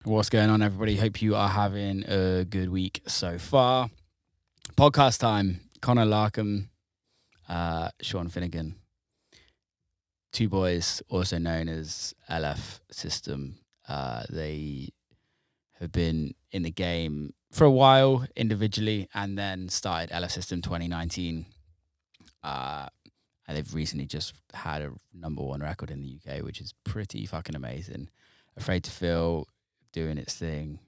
What's going on, everybody? Hope you are having a good week so far. Podcast time. Conor, Larkman, Sean Finnigan. Two boys, also known as LF System. They have been in the game for a while individually and then started LF System 2019. And they've recently just had a #1 record in the UK, which is pretty fucking amazing. Afraid to Feel doing its thing.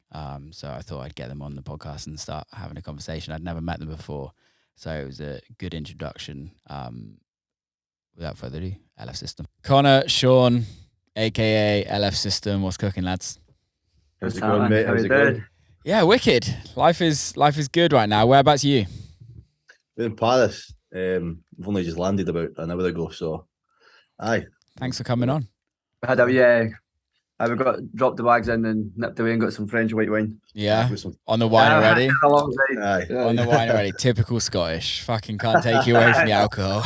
So I thought I'd get them on the podcast and start having a conversation. I'd never met them before, so it was a good introduction. Without further ado, LF System. Conor, Sean, aka LF System. What's cooking, lads? How's it going, mate? How's it going? Yeah, wicked. Life is good right now. Whereabouts are you? We're in Paris. We've only just landed about an hour ago, so aye. Thanks for coming on. We got dropped the bags in and nipped away and got some French white wine. Yeah, on the wine already. Aye. On the wine already. Typical Scottish. Fucking can't take you away from the alcohol.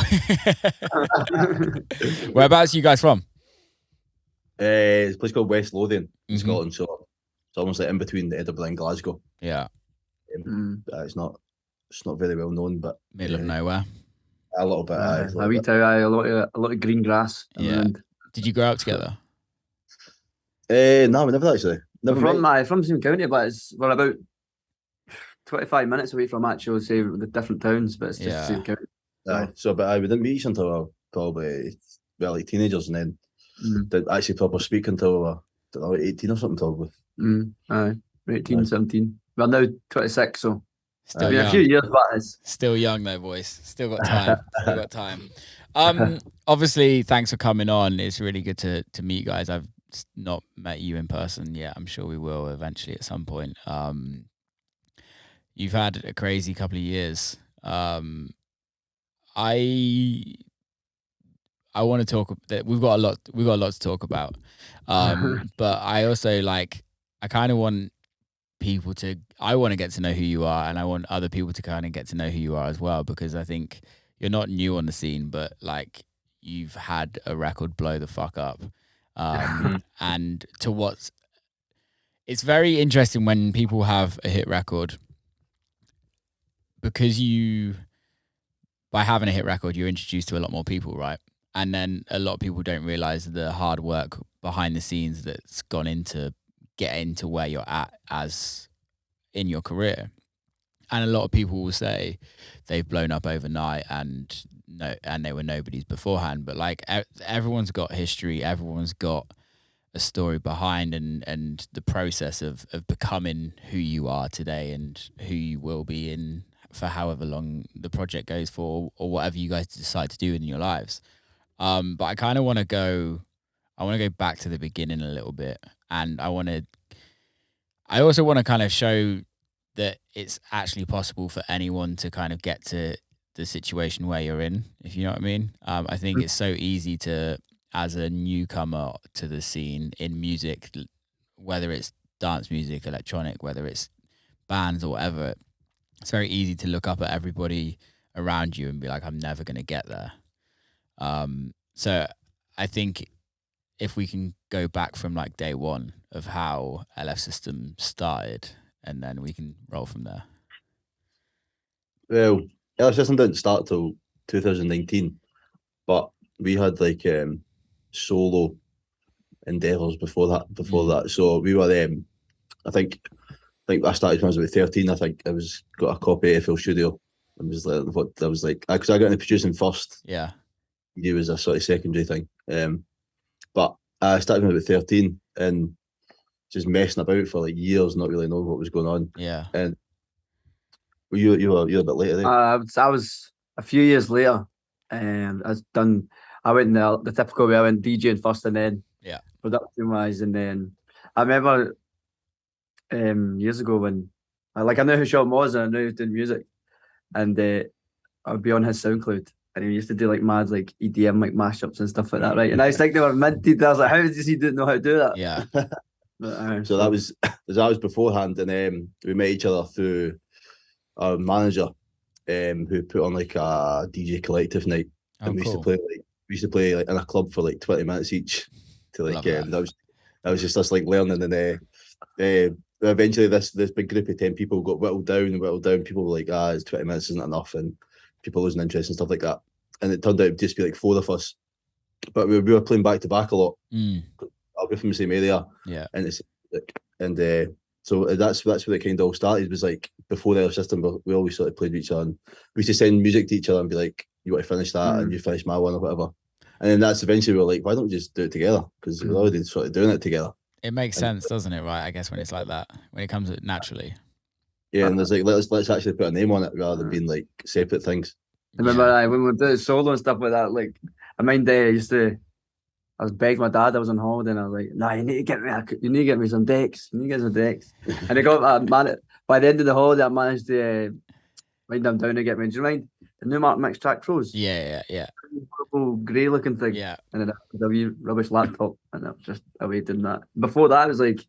Whereabouts are you guys from? It's a place called West Lothian in Scotland, so it's almost like in between Edinburgh and Glasgow. Yeah. It's not very well known, but middle of nowhere. A little bit. A lot of green grass. Yeah. Did you grow up together? No, we never actually. We're from the same county, but we're about 25 minutes away from actually say the different towns, but it's just the same county. But we didn't meet each other until probably like teenagers, and then didn't actually proper speak until we were 18 or something probably. 18, 17. We're now 26, so still young. A few years back. Still young though, boys. Still got time. Obviously, thanks for coming on. It's really good to meet you guys. I've not met you in person yet. I'm sure we will eventually at some point. You've had a crazy couple of years. I want to talk that we've got a lot to talk about. But I also I kind of want people to get to know who you are, and I want other people to kind of get to know who you are as well, because I think you're not new on the scene, but you've had a record blow the fuck up. And it's very interesting when people have a hit record, because by having a hit record, you're introduced to a lot more people, right? And then a lot of people don't realize the hard work behind the scenes that's gone into getting to where you're at as in your career. And a lot of people will say they've blown up overnight and they were nobodies beforehand. But everyone's got history, everyone's got a story behind, and the process of becoming who you are today and who you will be in for however long the project goes for, or whatever you guys decide to do in your lives. But I kind of want to go back to the beginning a little bit, and I also want to kind of show that it's actually possible for anyone to kind of get to the situation where you're in, if you know what I mean. I think it's so easy to, as a newcomer to the scene in music, whether it's dance music, electronic, whether it's bands or whatever, it's very easy to look up at everybody around you and be like, I'm never going to get there. So I think if we can go back from day one of how LF System started, and then we can roll from there. Well, LF System didn't start till 2019, but we had solo endeavours before that. So we were I think I started when I was about 13. I think I got a copy of FL Studio. It was because I got into producing first. Yeah, it was a sort of secondary thing. But I started when I was about 13 and just messing about for years, not really knowing what was going on. Yeah. And you were a bit later then. I was a few years later, and I went the typical way. I went DJing first, and then production wise, and then I remember years ago when I knew who Sean was, and I knew he was doing music, and I would be on his SoundCloud, and he used to do mad EDM mashups and stuff like that, right? And I was they were minted. I was like, how does he know how to do that? Yeah. But, so that was beforehand, and we met each other through our manager, who put on a DJ collective night, and we used to play in a club for 20 minutes each. To that was just us learning, and eventually this big group of 10 people got whittled down. People were like, it's 20 minutes isn't enough, and people losing interest and stuff like that. And it turned out to just be like 4 of us, but we were playing back to back a lot. I'll be from the same area, and it's like, so that's where it kind of all started. It was like before the other system, we always sort of played with each other, and we used to send music to each other and be like, you want to finish that, and you finish my one or whatever. And then that's eventually we were like, why don't we just do it together? Because we're already sort of doing it together. It makes sense, doesn't it? Right? I guess when it's like that, when it comes naturally. Yeah, and there's like let's actually put a name on it rather than being like separate things. I remember when we did solo and stuff like that. Like I mind I was begging my dad. I was on holiday, and I was like, "Nah, you need to get me some decks. You need to get some decks." And I got by the end of the holiday, I managed to wind them down and get me. Do you mind the new Mark Mix Track Pros? Yeah. Purple grey looking thing. Yeah. And then a wee rubbish laptop, and I was just away doing that. Before that, I was like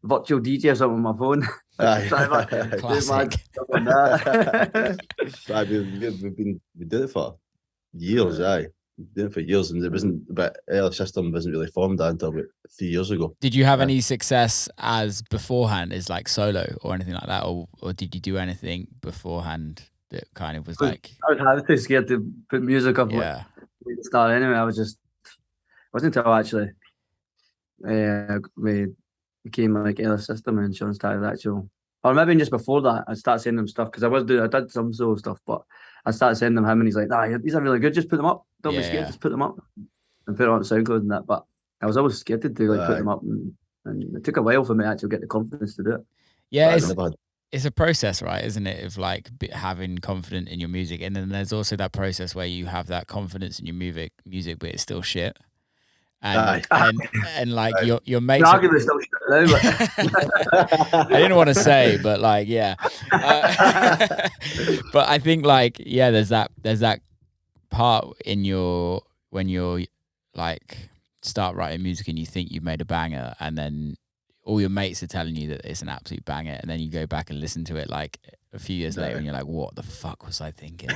virtual DJ or something on my phone. Classic. We did it for years, We did it for years, and it wasn't. But our system wasn't really formed until about 3 years ago. Did you have any success as beforehand, as like solo or anything like that, or did you do anything beforehand that kind of was like? I was too scared to put music up. Yeah. At the start anyway. It wasn't until actually we became like Ellis System and Sean started actual, or maybe just before that I started sending them stuff, because I did some solo stuff, but I started sending them him, and he's like, nah, these are really good, just put them up, don't be scared, just put them up and put it on SoundCloud and that. But I was always scared to like put them up, and it took a while for me to actually get the confidence to do it. Yeah, it's a process, right? Isn't it, of like having confidence in your music, and then there's also that process where you have that confidence in your music, but it's still shit. And like your mates. I didn't want to say, but like, yeah. But I think like, yeah, there's that part in when you're like start writing music and you think you've made a banger, and then all your mates are telling you that it's an absolute banger, and then you go back and listen to it like a few years later, and you're like, what the fuck was I thinking?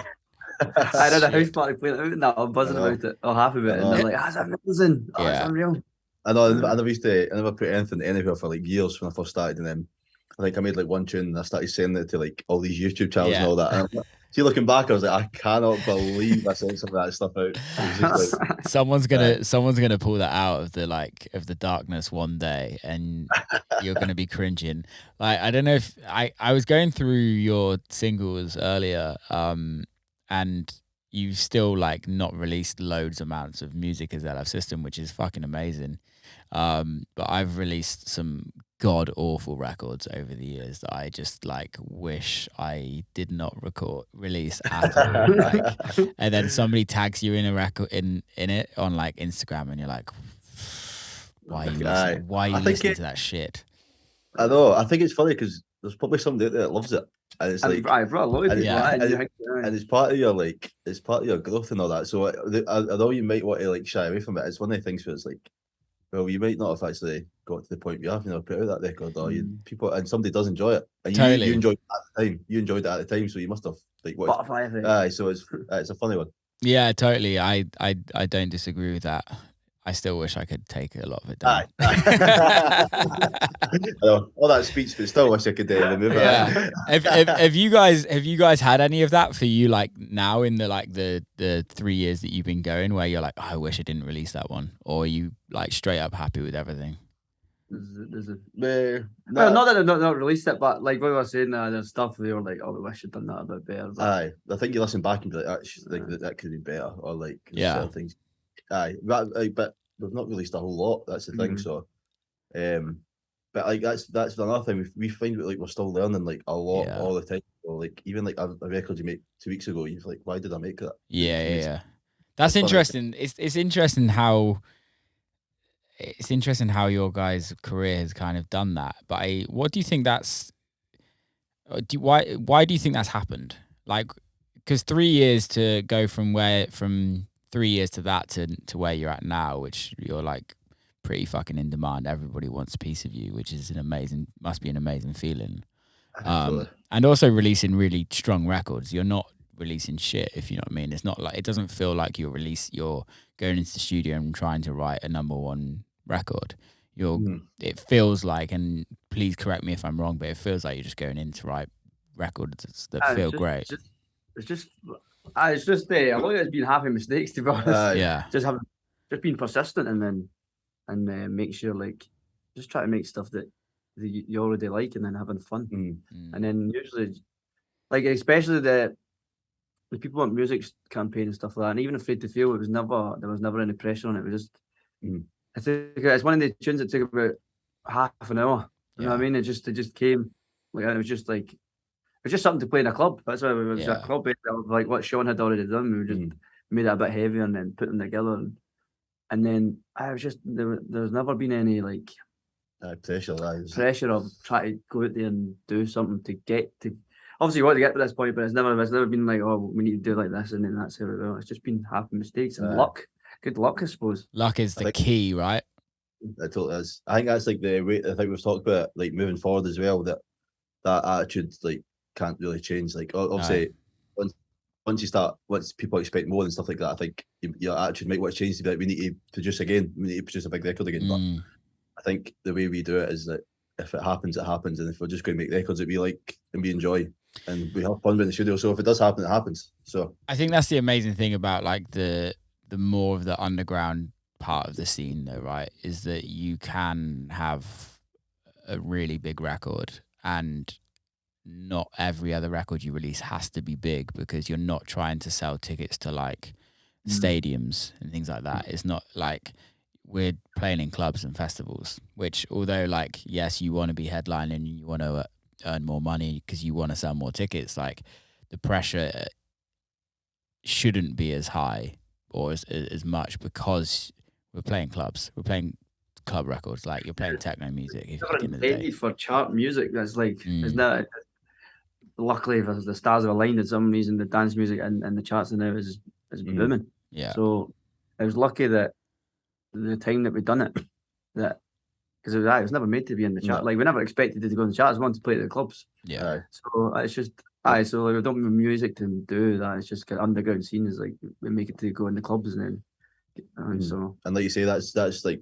I had a house party playing out and that, I'm buzzing about it, or half of it, and they're like, that's amazing, that's unreal. I know, I never put anything anywhere for like years when I first started, and then I think I made like one tune and I started sending it to like all these YouTube channels and all that. And see, looking back, I was like, I cannot believe I sent some of that stuff out. Just like, someone's gonna pull that out of the darkness one day, and you're gonna be cringing. Like, I don't know if I was going through your singles earlier, and you've still like not released loads amounts of music as LF System, which is fucking amazing. But I've released some god awful records over the years that I just like wish I did not release at all. Like, and then somebody tags you in a record in it on like Instagram, and you're like, why are you listening to that shit? I know. I think it's funny because there's probably somebody out there that loves it. And it's like, and it's part of your like, it's part of your growth and all that. So although you might want to like shy away from it, it's one of the things where it's like, well, you might not have actually got to the point where you have, put out that record, or people, and somebody does enjoy it, and you enjoyed it at the time. You enjoyed it at the time, so you must have like what? So it's a funny one. Yeah, totally. I don't disagree with that. I still wish I could take a lot of it down. All that speech, but still wish I could remove it. Have you guys had any of that for you, like now in the 3 years that you've been going, where you're like, oh, I wish I didn't release that one, or are you like straight up happy with everything? Well, not that I've not released it, but like what I was saying, there's stuff they were like, oh, we wish I'd done that a bit better. Aye, I think you listen back and be like, actually, that could be better, or like certain things. Aye, but we've not released a whole lot. That's the thing. So, but like that's another thing. We find that like we're still learning like a lot all the time. So, like even like a record you make 2 weeks ago, you're like, why did I make that? Yeah. That's interesting. It's interesting how your guys' career has kind of done that. But what do you think that's? Why do you think that's happened? Like, because 3 years to go from 3 years to that to where you're at now, which you're like pretty fucking in demand. Everybody wants a piece of you, which is must be an amazing feeling. And also releasing really strong records. You're not releasing shit, if you know what I mean. It's not like, it doesn't feel like you're going into the studio and trying to write a number one record. it feels like, and please correct me if I'm wrong, but it feels like you're just going in to write records that feel great. It's just a lot of it's been having mistakes, to be honest. Just being persistent, and make sure, like, just try to make stuff that you already like, and then having fun. And then usually, like, especially the people want music campaign and stuff like that, and even Afraid to Feel, there was never any pressure on it. It was just I think it's one of the tunes that took about half an hour. You know what I mean? It just came, like, it was just something to play in a club. That's why it was a club, like what Sean had already done. We just made it a bit heavier and then put them together, and then I was just there's never been any like pressure of trying to go out there and do something to get to. Obviously, you want to get to this point, but it's never been like, oh, we need to do like this, and then that's how it will. It's just been happy mistakes and luck. Good luck, I suppose. Luck is the key, right? It totally is. I think that's like the way. I think we've talked about it, like moving forward as well. That attitude like can't really change. Like obviously, once people expect more and stuff like that, I think your attitude might want to change to be like, we need to produce again. We need to produce a big record again. But I think the way we do it is that if it happens, it happens, and if we're just going to make records that we like and we enjoy, and we have fun with the studio. So if it does happen, it happens. So I think that's the amazing thing about like the more of the underground part of the scene, though, right? Is that you can have a really big record, and not every other record you release has to be big, because you're not trying to sell tickets to like stadiums and things like that. It's not like we're playing in clubs and festivals, which, although like, yes, you want to be headlining, you want to earn more money because you want to sell more tickets, like the pressure shouldn't be as high or as much, because we're playing clubs, we're playing club records, like you're playing techno music. It's never intended for chart music. That's like, it's not. Luckily, the stars have aligned, for some reason the dance music and the charts now is booming. Yeah. So I was lucky that the time that we done it, that because it was never made to be in the chart. No. Like, we never expected it to go in the charts. We wanted to play at the clubs. Yeah. So it's just so like, we don't have music to do that. It's just underground scene is like we make it to go in the clubs, and then so. And like you say, that's like,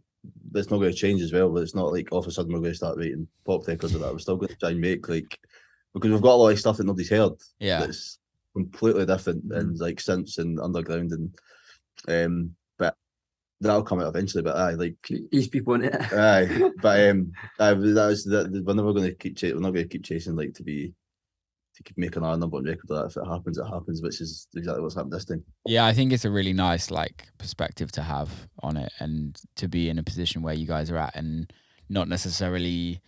that's not going to change as well. But it's not like all of a sudden we're going to start writing pop records of that. We're still going to try and make, like, because we've got a lot of stuff that nobody's heard. Yeah. That's completely different and like synths and underground, and but that'll come out eventually. But like ease people in it. But we're never going to keep we're not going to keep chasing like to keep making our number one record. That if it happens, it happens, which is exactly what's happened this time. Yeah, I think it's a really nice like perspective to have on it, and to be in a position where you guys are at, and not necessarily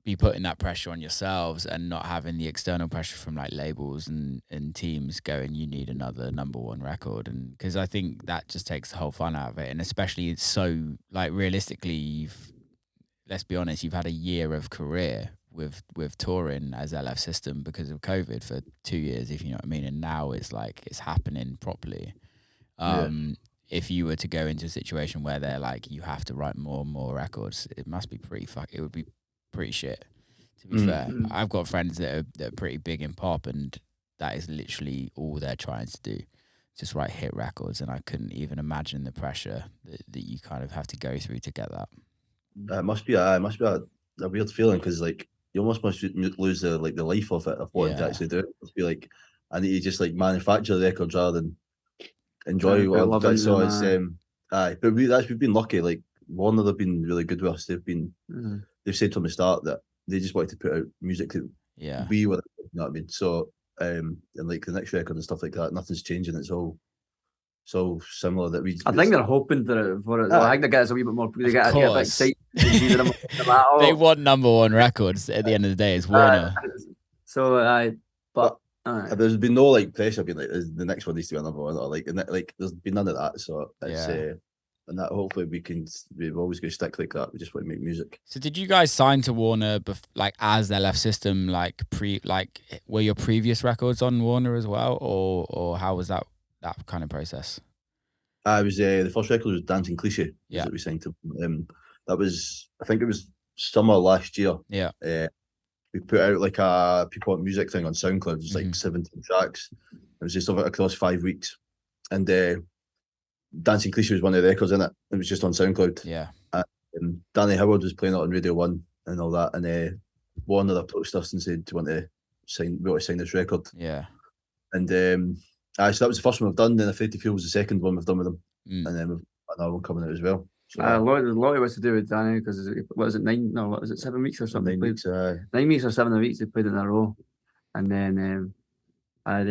be putting that pressure on yourselves, and not having the external pressure from like labels and teams going, you need another number one record. And because I think that just takes the whole fun out of it. And especially it's so like, realistically, let's be honest, you've had a year of career with touring as LF System because of COVID for 2 years, if you know what I mean. And now it's like, it's happening properly. If you were to go into a situation where they're like, you have to write more and more records, it must be it would be pretty shit, to be fair. I've got friends that are pretty big in pop, and that is literally all they're trying to do, just write hit records. And I couldn't even imagine the pressure that you kind of have to go through to get that. It must be a weird feeling, because like you almost must lose the life of it, of wanting to actually do it. It must be like, I need to just like manufacture the records rather than enjoy what I've done. So it's but we've been lucky. Like Warner, they've been really good with us. They've said from the start that they just wanted to put out music that we were, you know what I mean? So and like the next record and stuff like that, nothing's changing. It's all so similar that we. I think they're hoping for it. I think they get us a wee bit more. They get a bit excited. They want number one records at the end of the day. It's Warner. But there's been no like pressure being like the next one needs to be a number one, or like, and like there's been none of that. So it's and that hopefully we're always going to stick like that. We just want to make music. So did you guys sign to Warner like as LF System, like were your previous records on Warner as well, or how was that kind of process? I was the first record was Dancing Cliche. That we signed to. That was, I think it was summer last year. Yeah. We put out like a People Want Music thing on SoundCloud. It was like 17 tracks. It was just across 5 weeks, and Dancing Cliche was one of the records in it. It was just on SoundCloud. Yeah. Danny Howard was playing it on Radio 1 and all that, and Warner approached us and said, "Do you want to sign this record?" Yeah. And so that was the first one we've done. Then Afraid to Feel was the second one we've done with them, and then we've got another one coming out as well. So, a lot of it to do with Danny, because what is it, 7 weeks or something? 9 weeks, 9 weeks or 7 weeks they played in a row, and then I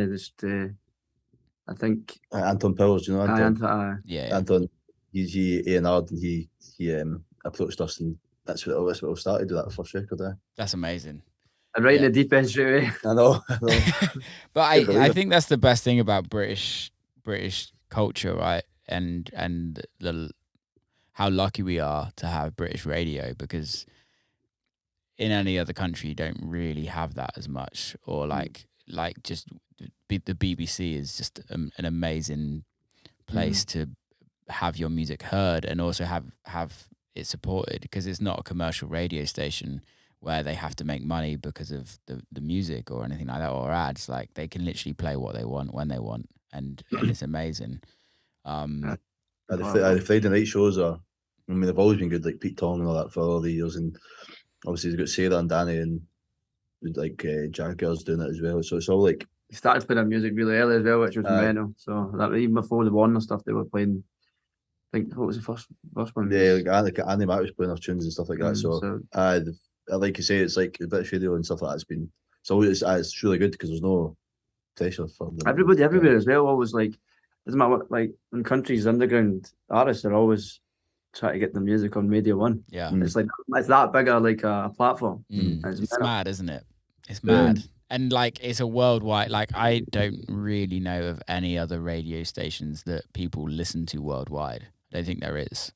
think Anton Powers, do you know Anton? Yeah. Anton, he A&R'd and he approached us, and that's what it all started with that first record. That's amazing. And right in the deep end straight away. I know. But I think that's the best thing about British culture, right? And how lucky we are to have British radio, because in any other country you don't really have that as much, or like just the BBC is just an amazing place to have your music heard and also have it supported, because it's not a commercial radio station where they have to make money because of the music or anything like that, or ads. Like, they can literally play what they want when they want, and it's amazing. The Friday night shows are, I mean, they've always been good, like Pete Tong and all that for all the years, and obviously he's got Sarah and Danny and like Jaggers doing it as well. So it's all like, he started playing their music really early as well, which was mental. So that even before the Warner stuff, they were playing. I think, what was the first one? Yeah, like Andy Mack was playing our tunes and stuff like that. So like you say, it's like the British radio and stuff like that. It's really good because there's no pressure for them. Everybody everywhere as well. Always like, doesn't matter what, like in countries, underground artists are always trying to get the music on Radio 1. Yeah, it's like, it's that bigger, like a platform. It's mad, isn't it? It's mad. And like, it's a worldwide, like, I don't really know of any other radio stations that people listen to worldwide. I don't think there is.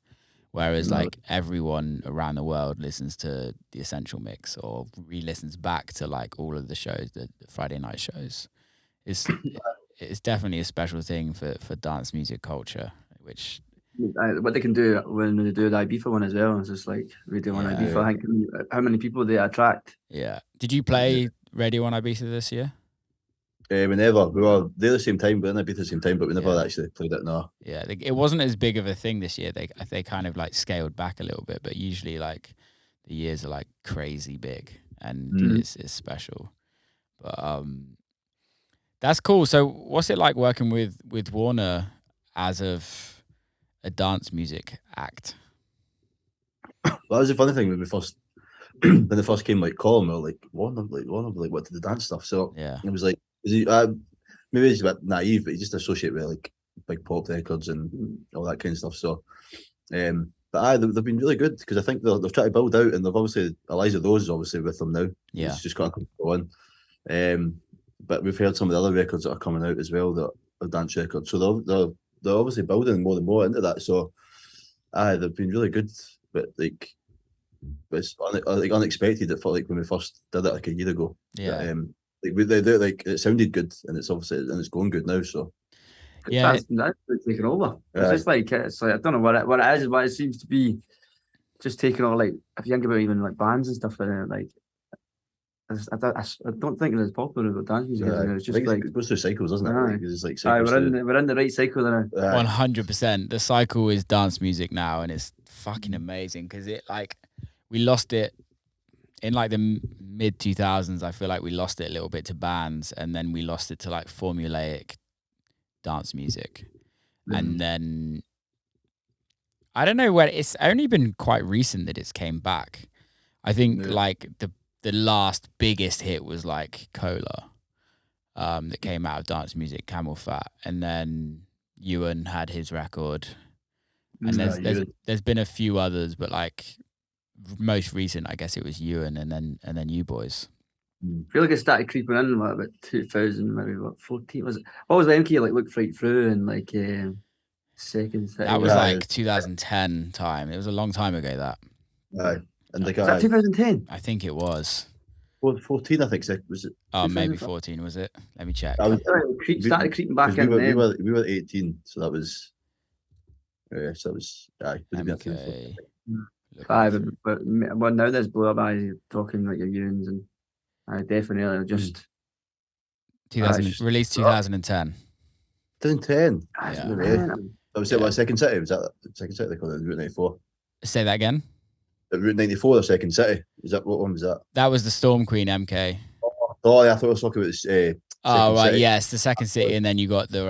Whereas like everyone around the world listens to the Essential Mix or re-listens back to like all of the shows, the Friday night shows. It's definitely a special thing for dance music culture, which... what they can do when they do the Ibiza one as well, is just like Radio 1 Ibiza. I think how many people they attract. Yeah. Did you play Radio 1 Ibiza this year? We never. We were there at the same time, but in Ibiza at the same time, but we never actually played it. No. Yeah, it wasn't as big of a thing this year. They kind of like scaled back a little bit, but usually like the years are like crazy big, and it's special. But that's cool. So what's it like working with Warner as of a dance music act? Well, that was the funny thing when they first came, like, Colin, we were like, Warner, what did the dance stuff? So it was like, maybe he's a bit naive, but he just associate with like big pop records and all that kind of stuff. So, but they've been really good, because I think they've tried to build out, and they've obviously Eliza Rose is obviously with them now. Yeah, it's just got to go on. But we've heard some of the other records that are coming out as well that are dance records. So they're obviously building more and more into that. So, they've been really good, but like, it's unexpected for like when we first did it like a year ago. Yeah. Like it sounded good, and it's obviously it's going good now. So that's taking over. It's just like, I don't know what it is, but it seems to be just taking over. Like, if you think about even like bands and stuff like that, like I don't think it's as popular as dance music. It's just like it goes through cycles, doesn't it? It's like we're in the right cycle now. 100%. The cycle is dance music now, and it's fucking amazing, because it, like, we lost it in like the mid 2000s. I feel like we lost it a little bit to bands, and then we lost it to like formulaic dance music. And then I don't know where it's only been quite recent that it's came back. I think like the last biggest hit was like Cola, that came out of dance music, Camel Fat, and then Ewan had his record, and there's been a few others, but like most recent, I guess it was Ewan, and then You Boys. I feel like it started creeping in about 2000, maybe 14. Was it? What was the MK like? Look Right Through and like Second. That was like 2010 time. It was a long time ago. That. And like, was that 2010? I think it was. 14, I think. Was it? Oh, maybe 14. Was it? Let me check. Started creeping back in. We were 18, so that was. So that was. Okay. But now there's blow up eyes talking like your Ewans, and I definitely just released 2010. 2010. That was it. Second City, was that Second City they called it? 94. Say that again. Route 94 or Second City. Is that what one was that? That was the Storm Queen MK. Oh, yeah, I thought I was talking about Oh, right, City. yes, the Second City, and then you got the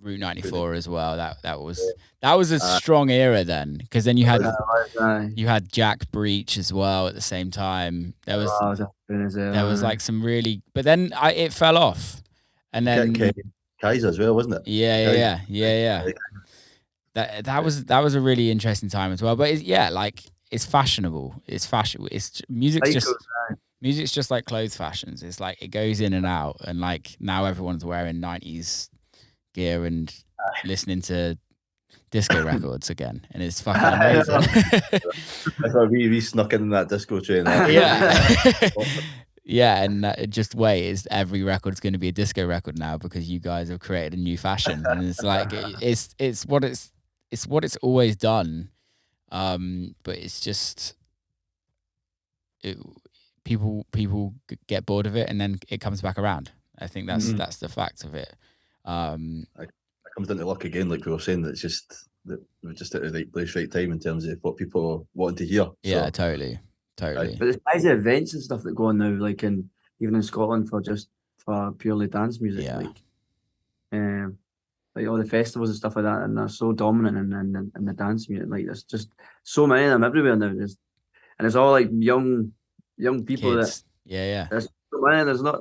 Route 94 as well. That was a strong era then, because then you had Jack Breach as well at the same time. There was like some really, but then it fell off, and then Kaiser as well, wasn't it? Yeah. That was a really interesting time as well. But it's fashionable. It's fashion. It's music's just like clothes fashions. It's like it goes in and out, and like now everyone's wearing 90s gear and listening to disco records again, and it's fucking amazing. I thought we snuck in that disco train. Yeah, and just wait, is every record's going to be a disco record now because you guys have created a new fashion, and it's like it's what it's always done, but it's just people get bored of it, and then it comes back around. I think that's the fact of it. It comes down to luck again, like we were saying. That it's just that we're just at the right place, right time in terms of what people are wanting to hear. Yeah, totally. But there's loads of events and stuff that go on now, like even in Scotland for purely dance music. Yeah. Like all the festivals and stuff like that, and they're so dominant in the dance music. Like there's just so many of them everywhere now. And it's all like young people. Kids. There's so many. There's not.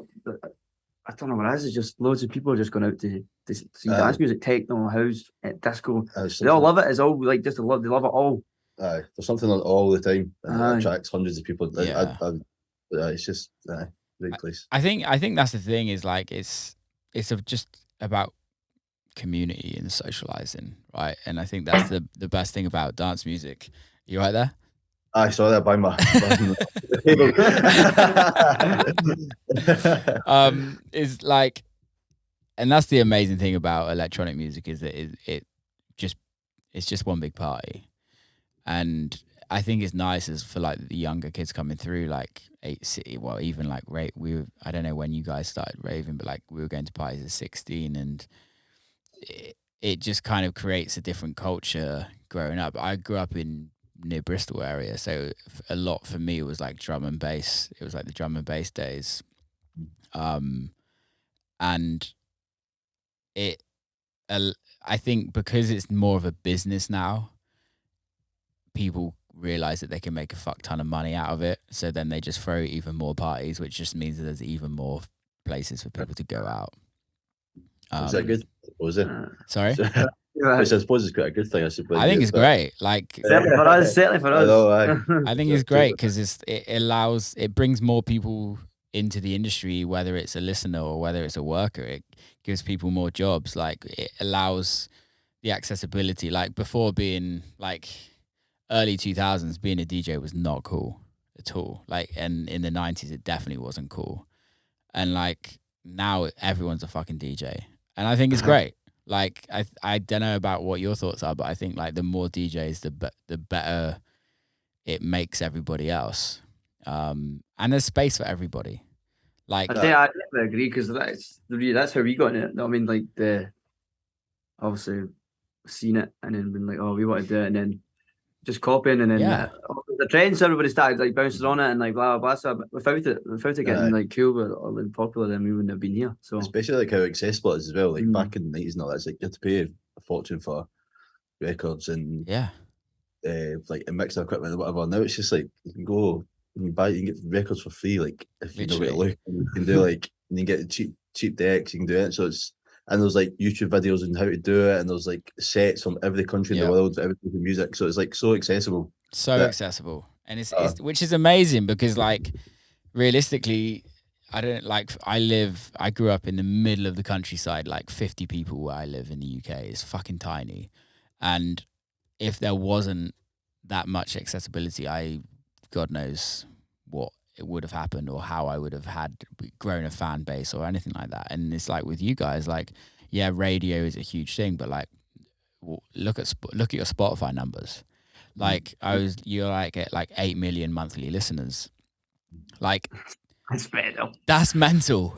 I don't know what it is. It's just loads of people just going out to see dance music, techno, house, disco. They all love it. It's all like just they love it all. There's something on all the time, and it attracts hundreds of people. It's just great place. I think that's the thing, is like it's just about community and socializing, right? And I think that's the best thing about dance music. You right there? I saw that by my is like, and that's the amazing thing about electronic music, is that it's just one big party. And I think it's nice as for like the younger kids coming through, like even like I don't know when you guys started raving, but like we were going to parties at 16, and it just kind of creates a different culture growing up. I grew up near Bristol area, so a lot for me was like drum and bass. It was like the drum and bass days, and I think because it's more of a business now, people realize that they can make a fuck ton of money out of it, so then they just throw even more parties, which just means that there's even more places for people to go out. Is that good? Was it? Sorry? I suppose it's quite a good thing. I think it's great. Like certainly for us. I think it's great because it brings more people into the industry, whether it's a listener or whether it's a worker. It gives people more jobs. Like it allows the accessibility. Like before, being like early 2000s, being a DJ was not cool at all. Like, and in the 90s, it definitely wasn't cool. And like now, everyone's a fucking DJ, and I think it's great. Like I don't know about what your thoughts are, but I think like the more DJs, the better it makes everybody else. And there's space for everybody. Like I definitely agree, because that's how we got in it. I mean, like obviously seen it and then been like, oh, we want to do it, and then just copying, and then the trends, everybody started like bouncing on it and like blah blah blah. So without it getting like cool or popular, then we wouldn't have been here. So especially like how accessible it is as well. Like back in the 90s and all that, it's like you had to pay a fortune for records and like a mixer equipment or whatever. Now it's just like you can go and you can get records for free. Like if you know where to look, and you can do like and you can get cheap decks. You can do it. So it's. And there's like YouTube videos on how to do it, and there's like sets from every country in the world for every type of music. So it's like so accessible. Accessible. And it's which is amazing, because like realistically, I grew up in the middle of the countryside, like 50 people where I live in the UK. It's fucking tiny. And if there wasn't that much accessibility, God knows what it would have happened, or how I would have grown a fan base or anything like that. And it's like with you guys, like, yeah, radio is a huge thing, but like, look at your Spotify numbers. Like you're like at like 8 million monthly listeners. Like that's mental.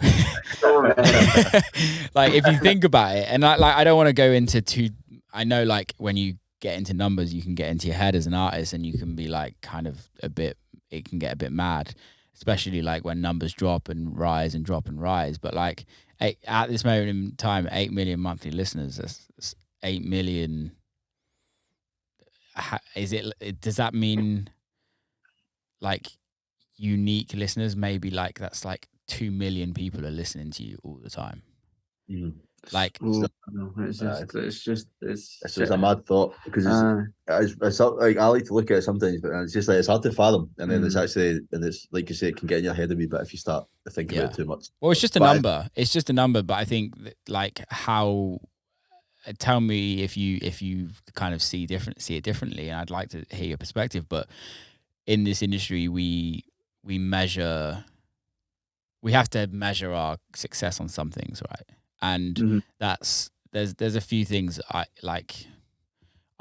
Like if you think about it, and like I don't want to go into I know like when you get into numbers, you can get into your head as an artist, and you can be like kind of it can get a bit mad, especially like when numbers drop and rise and drop and rise. But like at this moment in time, 8 million monthly listeners, that's 8 million. Does that mean like unique listeners? Maybe like that's like 2 million people are listening to you all the time. Like it's a mad thought, because it's like I like to look at it sometimes, but it's just like it's hard to fathom, and then it's like you say, it can get in your head a wee bit if you start to think about it too much. Well, it's just a number. It's just a number, but I think that, like, how. Tell me if you kind of see it differently, and I'd like to hear your perspective. But in this industry, we have to measure our success on some things, right? And there's a few things I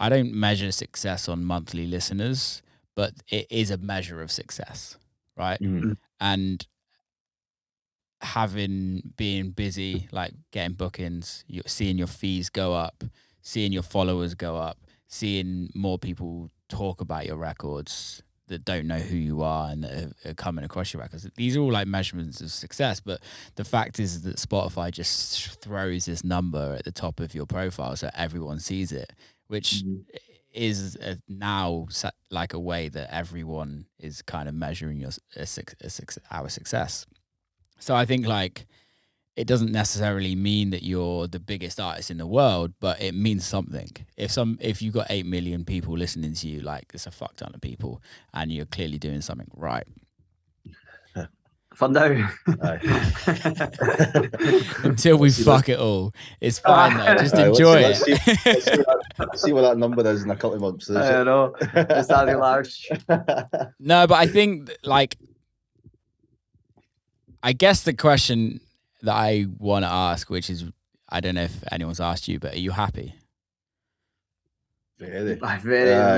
don't measure success on monthly listeners, but it is a measure of success, right? And being busy, like getting bookings, you're seeing your fees go up, seeing your followers go up, seeing more people talk about your records that don't know who you are and that are coming across your records. These are all like measurements of success, but the fact is that Spotify just throws this number at the top of your profile so everyone sees it, which is now like a way that everyone is kind of measuring our success. So I think like it doesn't necessarily mean that you're the biggest artist in the world, but it means something. If you've got 8 million people listening to you, like it's a fuck ton of people, and you're clearly doing something right. For now. Until we fuck it all. It's fine though. Just enjoy it. Let's see what that number is in a couple of months. I know. It's that large. No, but I think like I guess the question that I want to ask, which is, I don't know if anyone's asked you, but are you happy? Very.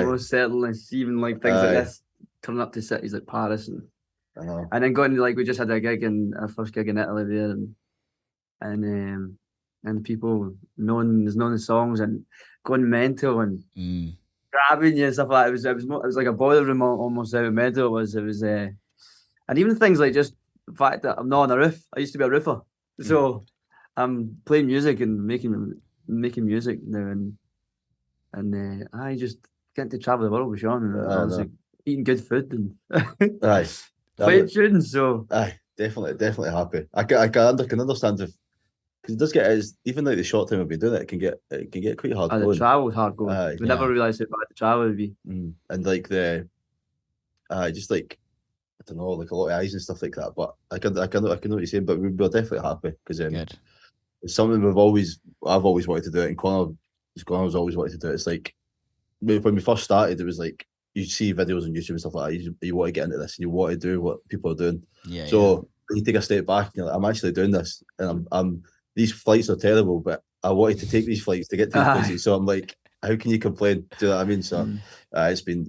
Most certainly. Even like things like this, turning up to cities like Paris and then going, like, we just had our first gig in Italy there, and people knowing the songs and going mental and grabbing you and stuff like that. It was like a boiler room almost how mental it was. It was and even things like just the fact that I'm not on a roof. I used to be a roofer, so I'm playing music and making music now, and I just get to travel the world with Sean, and I was like eating good food and playing tunes. So definitely happy. I can understand if, because it does get, even like the short time I've been doing it, it can get quite hard going. The travel's hard going. We never realised how bad the travel would be. And like just like, I don't know, like a lot of eyes and stuff like that. But I can know what you're saying. But we're definitely happy because it's something I've always wanted to do it, and Conor's always wanted to do it. It's like when we first started, it was like you see videos on YouTube and stuff like that. You want to get into this, and you want to do what people are doing. So you take a step back, and you're like, I'm actually doing this, and I'm these flights are terrible, but I wanted to take these flights to get to these places. So I'm like, how can you complain? Do you know what I mean? So it's been,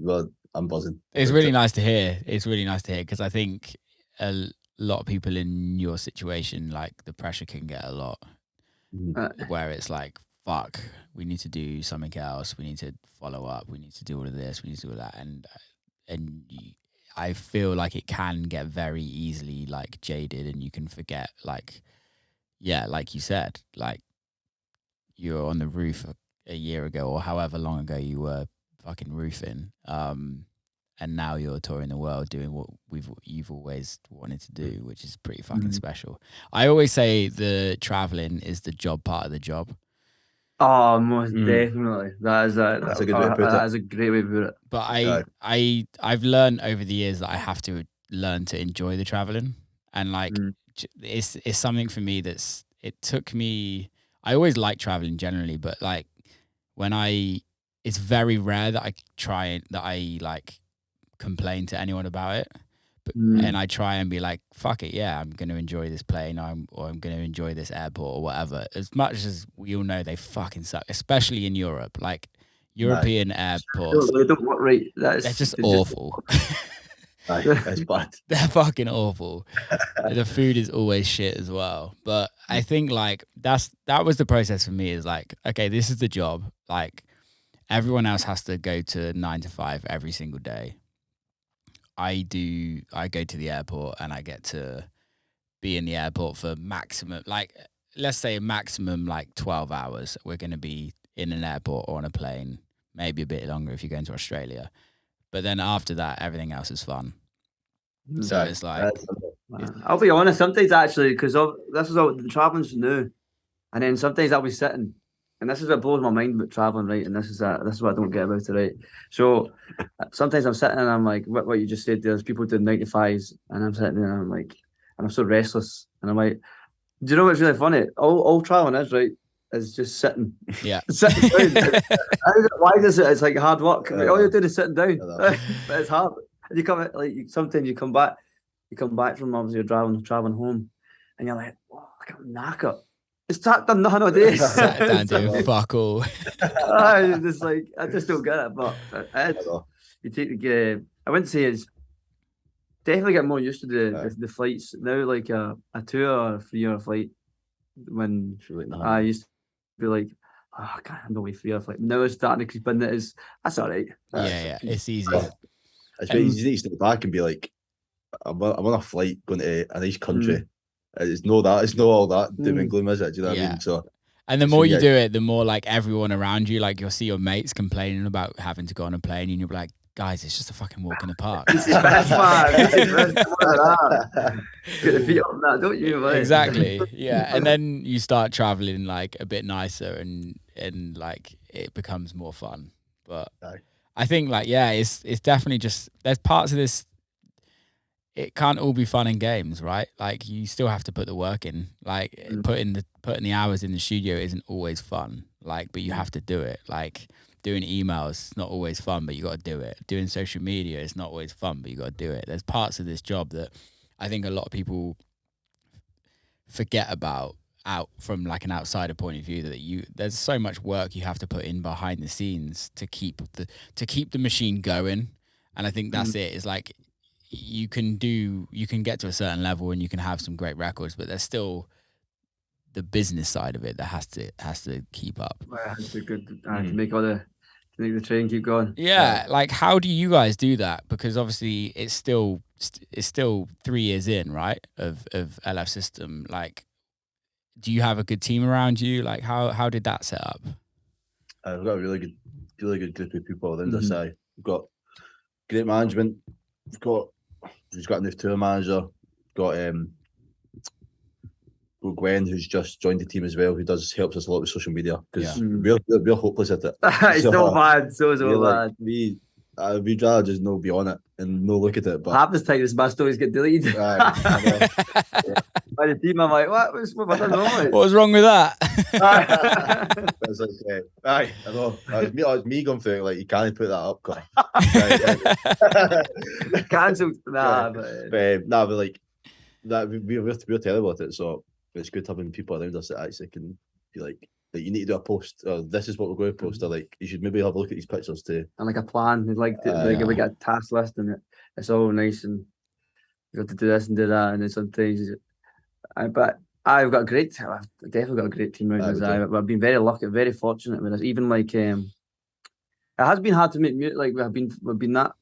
I'm buzzing. It's really nice to hear. It's really nice to hear, because I think a lot of people in your situation, like the pressure can get a lot, where it's like, fuck, we need to do something else. We need to follow up. We need to do all of this. We need to do all that. And I feel like it can get very easily like jaded, and you can forget, like, like you said, like you're on the roof a year ago or however long ago you were fucking roofing, and now you're touring the world doing what you've always wanted to do, which is pretty fucking special. I always say the traveling is the job part of the job. Oh, most definitely. That's a good way to put it. That's a great way to put it. But I've learned over the years that I have to learn to enjoy the traveling, and like it's something for me it took me. I always like traveling generally, but like it's very rare that I like complain to anyone about it. And I try and be like, fuck it, I'm going to enjoy this plane, or I'm going to enjoy this airport or whatever. As much as we all know they fucking suck, especially in Europe. Like European airports, they don't work right. They're just awful. That's bad. They're fucking awful. The food is always shit as well. But I think like that was the process for me. Is like, okay, this is the job. Like, everyone else has to go to 9 to 5 every single day. I go to the airport and I get to be in the airport for maximum, like, let's say maximum like 12 hours. We're going to be in an airport or on a plane, maybe a bit longer if you're going to Australia. But then after that, everything else is fun. So it's like, I'll be honest, sometimes actually, because this is all the traveling's new, and then sometimes I'll be sitting, and this is what blows my mind about traveling, right? And this is what I don't get about it, right? So sometimes I'm sitting and I'm like, what you just said, there's people doing 9 to 5s, and I'm sitting there and I'm like, and I'm so restless, and I'm like, do you know what's really funny? All traveling is, right, is just sitting. Yeah. Sitting down. Why does it? It's like hard work. All you're doing is sitting down, but it's hard. And you come sometimes you come back from obviously you're traveling home, and you're like, oh, I got knackered. It's done nothing all day. Sat down doing fuck all. It's like I just don't get it. But you take the. I wouldn't say it's definitely get more used to the flights now. Like a 2 or 3 hour flight. When I used to be like, oh, I can't handle a 3 hour flight. Now it's starting to creep in. That's all right. Yeah, it's easy. It's very easy to step back and be like, I'm on a flight going to a nice country. It's no all that doom and gloom, is it? Do you know what I mean? So, and the more you do it, the more like everyone around you, like you'll see your mates complaining about having to go on a plane, and you'll be like, guys, it's just a fucking walk in the park. This is best, man. Get the feet up that, don't you? Mate? Exactly. Yeah, and then you start traveling like a bit nicer, and like it becomes more fun. But I think like it's definitely just there's parts of this. It can't all be fun and games, right? Like you still have to put the work in. Like putting the hours in the studio isn't always fun. Like, but you have to do it. Like doing emails, it's not always fun, but you got to do it. Doing social media, it's not always fun, but you got to do it. There's parts of this job that I think a lot of people forget about out from like an outsider point of view, that there's so much work you have to put in behind the scenes to keep the machine going. And I think that's it. It's like you can get to a certain level and you can have some great records, but there's still the business side of it that has to keep up. That's a good to make the train keep going. Yeah, like how do you guys do that? Because obviously it's still 3 years in, right? Of LF System. Like, do you have a good team around you? Like how did that set up? We've got a really good group of people within the side. We've got great management. We've got a new tour manager. We've got Gwen, who's just joined the team as well, who helps us a lot with social media, because we're hopeless at it. It's so bad, so bad. Like, we'd rather just no be on it and no look at it. But half the time, my stories get deleted. By the team, I'm like, what was wrong? What was wrong with that? It's like, I know. It was me going through it, like, you can't put that up. Cancelled. But like that, we're terrible at it. So it's good having people around us that actually can be like, you need to do a post, or this is what we're going to post, or like you should maybe have a look at these pictures too. And like a plan, we get a task list, and it's all nice, and you got to do this and do that, and then sometimes. But I've got I've definitely got a great team around us. I've been very lucky, very fortunate with us. Even like it has been hard to make music. Like we've been that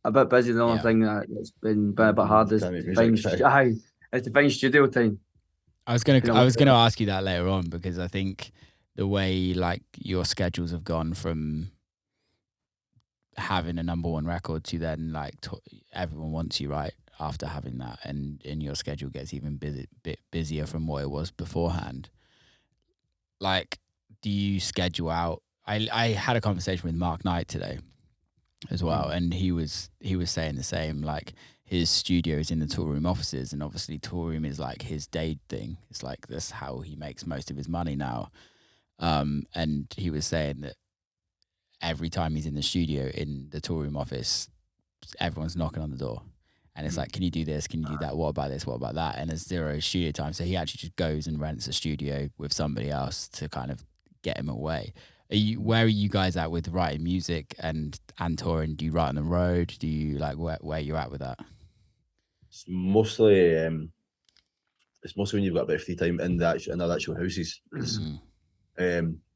a bit busy. The only thing that it's been a bit hard is to find studio time. I was gonna ask you that later on, because I think the way like your schedules have gone from having a number one record to then like everyone wants you, right? After having that, and your schedule gets even bit busier from what it was beforehand. Like, do you schedule out? I had a conversation with Mark Knight today as well, and he was saying the same. Like, his studio is in the tour room offices, and obviously tour room is like his day thing. It's like that's how he makes most of his money now. And he was saying that every time he's in the studio in the tour room office, everyone's knocking on the door. And it's like, can you do this? Can you do that? What about this? What about that? And there's zero studio time. So he actually just goes and rents a studio with somebody else to kind of get him away. Where are you guys at with writing music and touring? Do you write on the road? Do you like where you at with that? It's mostly when you've got a bit of free time in our actual houses.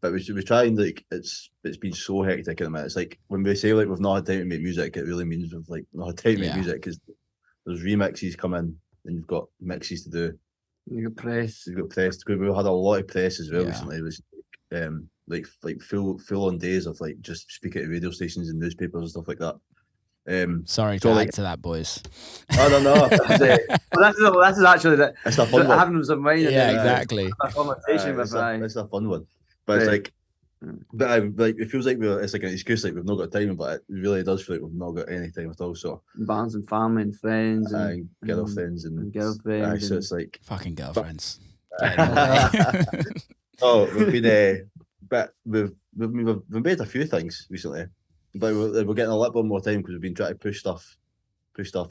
but we try and like it's been so hectic at the minute. It's like when we say like we've not had time to make music, it really means we've like not had time to make music because there's remixes come in and you've got mixes to do. You got press. You've got press. We've had a lot of press as well recently. It was like full on days of like just speaking to radio stations and newspapers and stuff like that. Sorry to add to that, boys. I don't know. This is actually it's a fun one. Having some mind. Yeah, exactly. A conversation with it's a fun one, but it's like. But like it feels like it's like an excuse, like we've not got time, but it really does feel like we've not got any time at all. So bands and family and friends and girlfriends and girlfriends. So it's like fucking girlfriends. Oh, we've been, but we've made a few things recently, but we're getting a little bit more time because we've been trying to push stuff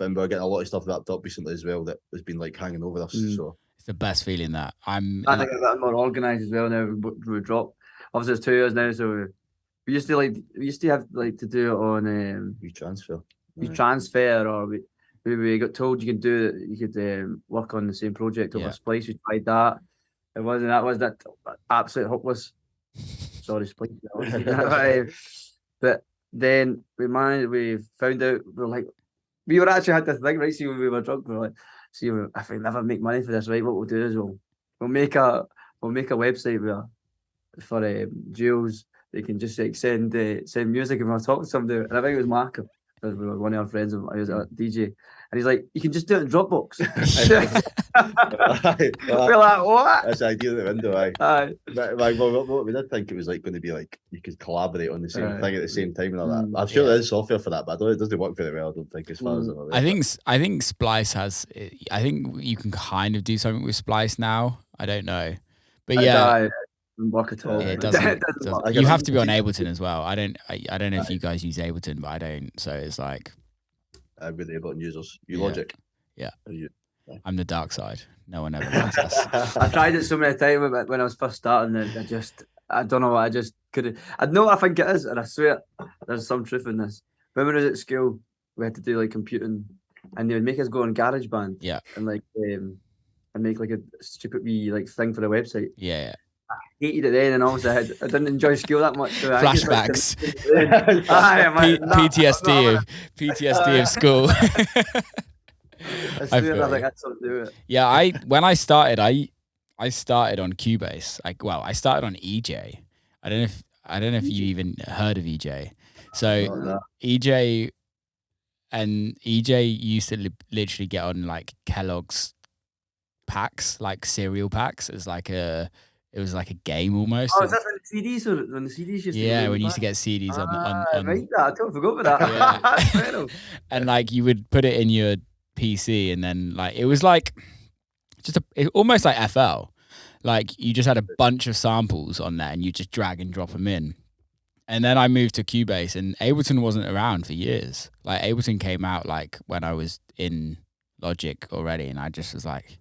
in. But we're getting a lot of stuff wrapped up recently as well that has been like hanging over us. So it's the best feeling that I think I'm more organised as well now. We drop. Obviously, it's 2 years now, so we used to have like to do it on transfer, or we got told you could work on the same project over Splice. We tried that. That absolute hopeless. Sorry, Splice. But then we found out we were actually had this thing, right? See, when we were drunk, we were like, see, if we never make money for this, right? What we'll do is we'll make a website for Jules. They can just like send music and we'll talk to somebody. And I think it was Markham, because we were one of our friends. He was a DJ, and he's like, "You can just do it in Dropbox." We're like, "What?" That's the idea of the window. But we did think it was like going to be like you could collaborate on the same thing at the same time and all that. I'm sure there is software for that, but it doesn't work very well. I don't think, as far as I'm aware. I think Splice has. I think you can kind of do something with Splice now. I don't know, but work at all. It doesn't. You have to be on Ableton as well. I don't know if you guys use Ableton, but I don't. So it's like with Ableton users, Logic. Yeah. I'm the dark side. No one ever likes us. I tried it so many times when I was first starting, and I don't know. I just couldn't. I know what I think it is, and I swear there's some truth in this. When we was at school, we had to do like computing, and they would make us go on GarageBand. Yeah. And like and make like a stupid wee like thing for the website. Yeah. I hated it then, and obviously I didn't enjoy school that much. So flashbacks. PTSD of school. I think that's something to do with it. Yeah, when I started, I started on Cubase. I started on EJ. I don't know if you even heard of EJ. So EJ used to literally get on like Kellogg's packs, like cereal packs, as like it was like a game almost. Oh, is that when the CDs used to? Yeah, when you used to get CDs on. Right, I totally forgot about that. Yeah. And like you would put it in your PC, and then like it was like almost like FL. Like you just had a bunch of samples on there, and you just drag and drop them in. And then I moved to Cubase, and Ableton wasn't around for years. Like Ableton came out like when I was in Logic already, and I just was like,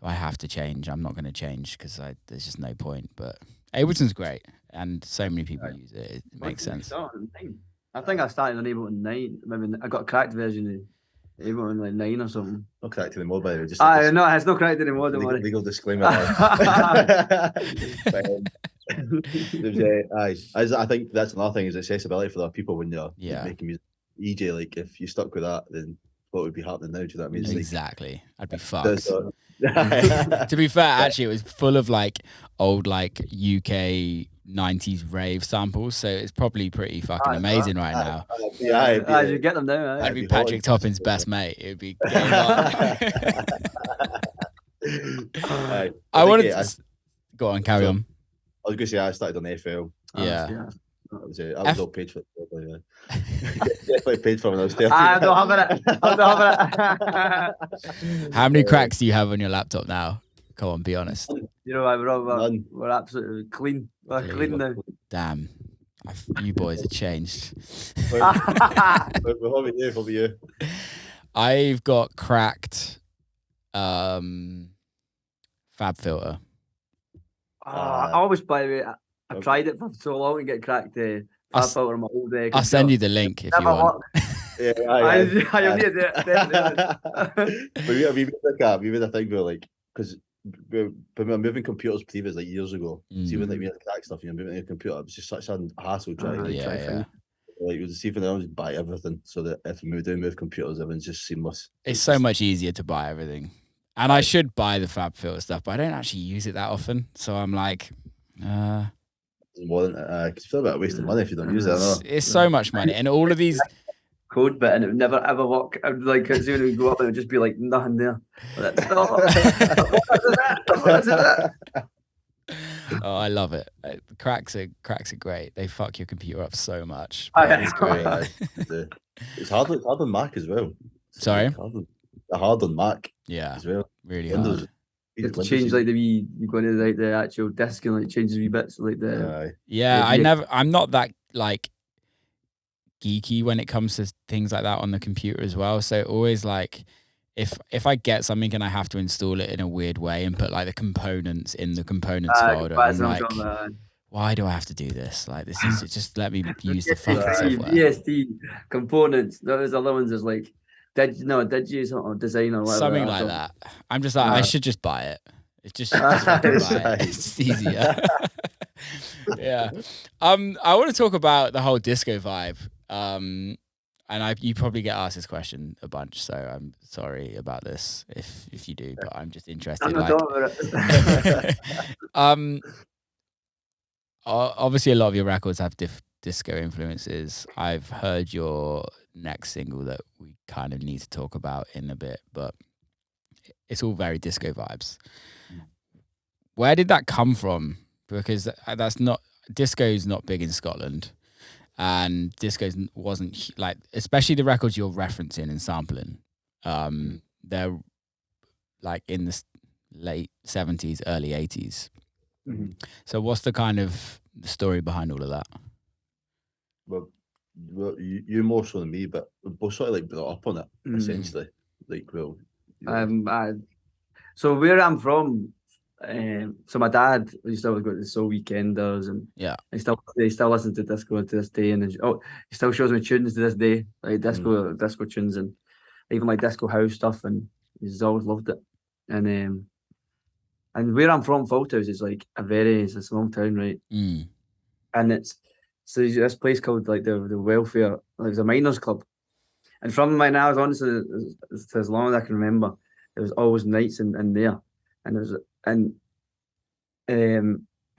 I have to change. I'm not going to change because there's just no point. But Ableton's great, and so many people use it. It makes sense. I think I started on Ableton 9. Maybe I got a cracked version of Ableton like 9 or something. Not cracked anymore, by the way. No, it's not cracked anymore. Legal disclaimer. I think that's another thing is accessibility for the people when you're making music. EJ, like if you stuck with that, then what would be happening now? Do you know what I mean? Exactly. I'd be fucked. To be fair, actually, it was full of like old like UK 90s rave samples, so it's probably pretty fucking amazing right now. You get them now. I'd be Patrick Topping's best mate. It would be game on. I wanted to go on, carry on. I was going to say I started on FL. Yeah. I was all paid for it. Definitely paid for when I was 13. I'm not having it. How many cracks do you have on your laptop now? Come on, be honest. You know, we're absolutely clean. We're clean now. Damn. You boys have changed. What about you? I've got cracked Fab Filter. I always, by the way, I've tried it for so long to get cracked Fab Filter on my old day. I'll send you the link if you want. I need it. But we made a thing where, like, because when we were moving computers previous, like years ago, see when like we had crack stuff, moving a computer, it was just such a hassle trying to try things. Like, it was even I just buy everything so that if we move computers, everything's just seamless. It's so much easier to buy everything. And I should buy the FabFilter stuff, but I don't actually use it that often. So I'm like, more than because you feel about wasting money if you don't use it. It's so much money, and all of these code bit, and it would never ever work. I would like as soon as we go up, it would just be like nothing there. What is that? Oh, I love it. Cracks are great. They fuck your computer up so much. It's great. It's hard on Mac as well. Sorry? Hard on Mac. Yeah. As well. Really Windows. hard. You have to change like you go into like the actual disk and like changes wee bits like the. I'm not that like geeky when it comes to things like that on the computer as well. So always like if I get something and I have to install it in a weird way and put like the components in the components folder, I'm like, why do I have to do this? Like, this is just let me use the fucking software. VST components. Those other ones is like. Did you or design or whatever? Something like that. I'm just like, I should just buy it. It's just fucking buy it. It's just easier. Yeah. I want to talk about the whole disco vibe. And you probably get asked this question a bunch, so I'm sorry about this if you do, but I'm just interested. Obviously, a lot of your records have disco influences. I've heard your next single that we kind of need to talk about in a bit, but it's all very disco vibes. Where did that come from? Because disco's not big in Scotland, and disco wasn't like, especially the records you're referencing and sampling. They're like in the late 70s, early 80s. Mm-hmm. So what's the kind of the story behind all of that? Well, you more so than me, but we're both sort of like brought up on it, essentially. Like, well, so where I'm from, so my dad used to always go to the Soul Weekenders, and he still listens to disco to this day, and he still shows me tunes to this day, like disco tunes, and even like disco house stuff, and he's always loved it. And where I'm from, Falthouse is like it's a small town, right? And it's so this place called like the Welfare, like it's a miners club. And from when I was honestly, as long as I can remember, there was always nights in there, and it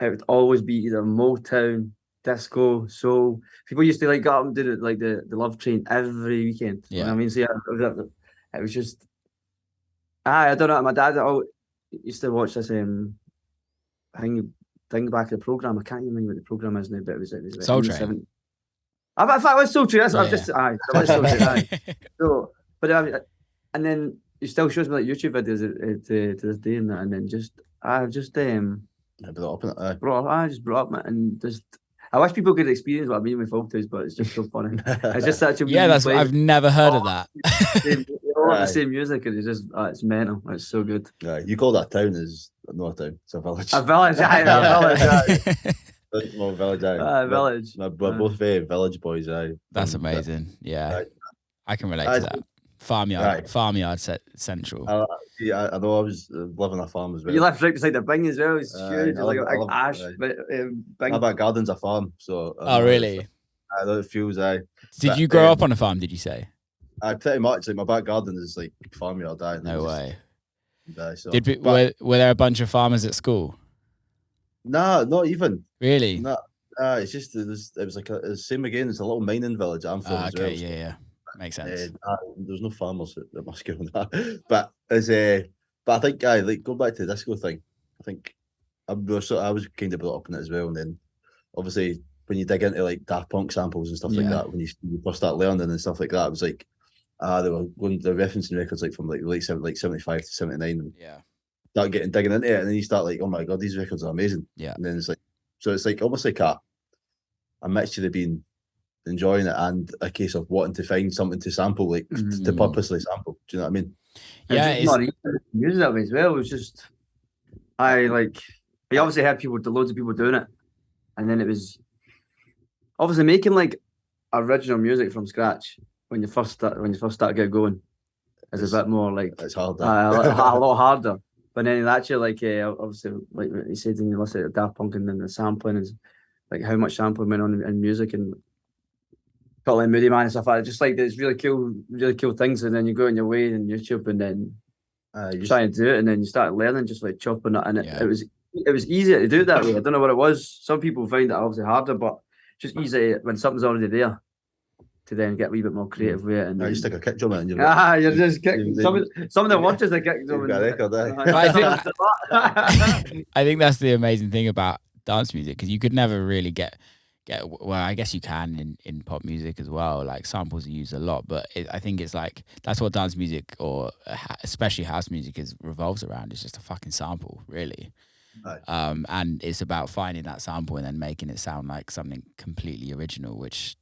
would always be either Motown, disco, soul. People used to like go up and do like the Love Train every weekend. Yeah, you know what I mean, so it was just. I don't know. My dad used to watch this thing back at the program. I can't even remember what the program is now, but it was Soul Train. In fact, it was Soul Train. That's Soul Train. So, but and then he still shows me like YouTube videos to this day and that, and then I just brought up in it. I just brought up and just. I wish people could experience what I mean with Falthouse, but it's just so funny. It's just such a I've never heard of that. The same music, and it's just it's mental. It's so good. Yeah, you call that town is not a town; it's a village. A village, a village. More village, village. We're both very village boys. That's amazing. Yeah, I can relate to that. Farmyard central. I know. I was living a farm as well. You live right beside the Bing as well. It's huge. It's like ash. Bing. My back garden's a farm, so. Oh really? I know it feels. Did you grow up on a farm? Did you say? Pretty much. Like my back garden is like farmyard. No way. So, were there a bunch of farmers at school? Nah, not even. Really? Nah. It's just it was like the same again. It's a little mining village I'm from as well. Yeah. Makes sense. There's no farmers at my school, but I think like go back to the disco thing. I think I was kind of brought up in it as well, and then obviously when you dig into like Daft Punk samples and stuff like that, when you first start learning and stuff like that, it was like they're referencing records like from like late 75 to 79. And start digging into it, and then you start like, oh my god, these records are amazing. Yeah, and then it's like almost like a mixture of being enjoying it and a case of wanting to find something to sample, like to purposely sample. Do you know what I mean? Yeah, it's not easy to use that way as well. It was just I obviously had loads of people doing it, and then it was obviously making like original music from scratch when you first start getting going is a bit more like it's harder. A lot harder. But then actually, like obviously, like you said, when you listen to Daft Punk and then the sampling is like how much sampling went on in music and got like Moody Man and stuff like that. Just like there's really cool things, and then you go on your way in YouTube and then try and do it, and then you start learning just like chopping it, and it was easier to do it that way. I don't know what it was. Some people find it obviously harder, but just easy when something's already there to then get a wee bit more creative with it. And you stick a kick drum in, you're just kicking. Some of them want just a kick drum. I think that's the amazing thing about dance music, because you could never really get. Well, I guess you can in pop music as well. Like samples are used a lot, but I think it's like that's what dance music, or especially house music, revolves around. It's just a fucking sample, really. Right. And it's about finding that sample and then making it sound like something completely original, which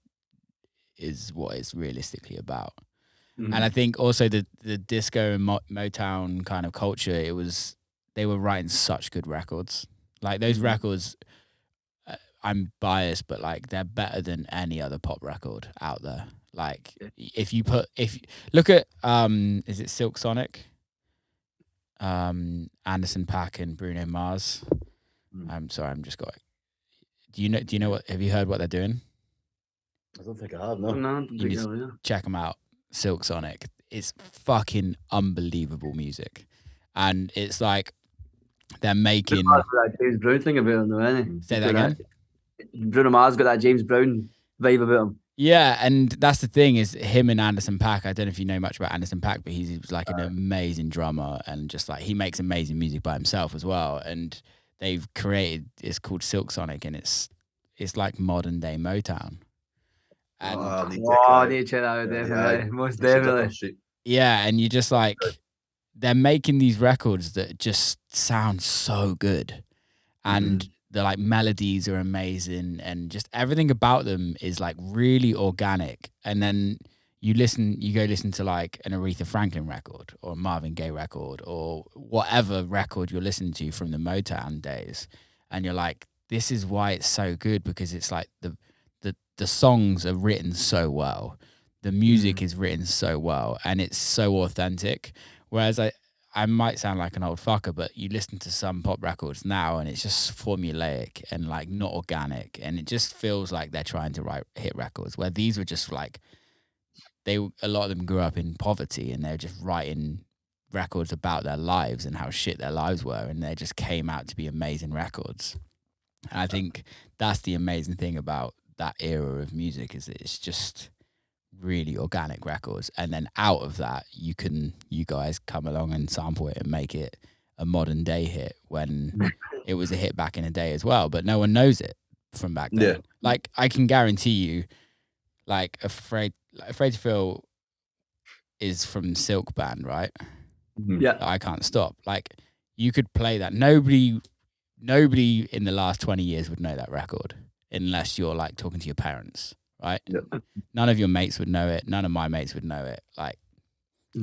is what it's realistically about. Mm-hmm. And I think also the disco and Motown kind of culture, they were writing such good records. Like those records, I'm biased, but like they're better than any other pop record out there. Like if you look at is it Silk Sonic? Anderson .Paak and Bruno Mars. I'm sorry, I'm just going. Do you know what? Have you heard what they're doing? I don't think I have. No, you need to check them out. Silk Sonic. It's fucking unbelievable music, and it's like they're making that James Brown thing about him, though, isn't he? Say that again. Bruno Mars got that James Brown vibe about him. Yeah, and that's the thing is him and Anderson .Paak. I don't know if you know much about Anderson .Paak, but he's like an amazing drummer, and just like he makes amazing music by himself as well. And they've created, it's called Silk Sonic, and it's like modern day Motown. And I need to check that out, definitely. Most definitely. Yeah, and you just like they're making these records that just sound so good, and the like melodies are amazing, and just everything about them is like really organic. And then you go listen to like an Aretha Franklin record or a Marvin Gaye record or whatever record you're listening to from the Motown days, and you're like, this is why it's so good, because it's like the songs are written so well, the music is written so well, and it's so authentic. Whereas I might sound like an old fucker, but you listen to some pop records now and it's just formulaic and like not organic, and it just feels like they're trying to write hit records, where these were just like a lot of them grew up in poverty and they're just writing records about their lives and how shit their lives were, and they just came out to be amazing records. And I think that's the amazing thing about that era of music, is that it's just really organic records, and then out of that you guys come along and sample it and make it a modern day hit, when it was a hit back in the day as well, but no one knows it from back then. Like I can guarantee you, like Afraid to Feel is from Silk Band, right? Yeah. I Can't Stop. Like you could play that, nobody in the last 20 years would know that record unless you're like talking to your parents, right? Yep. None of your mates would know it. None of my mates would know it. Like,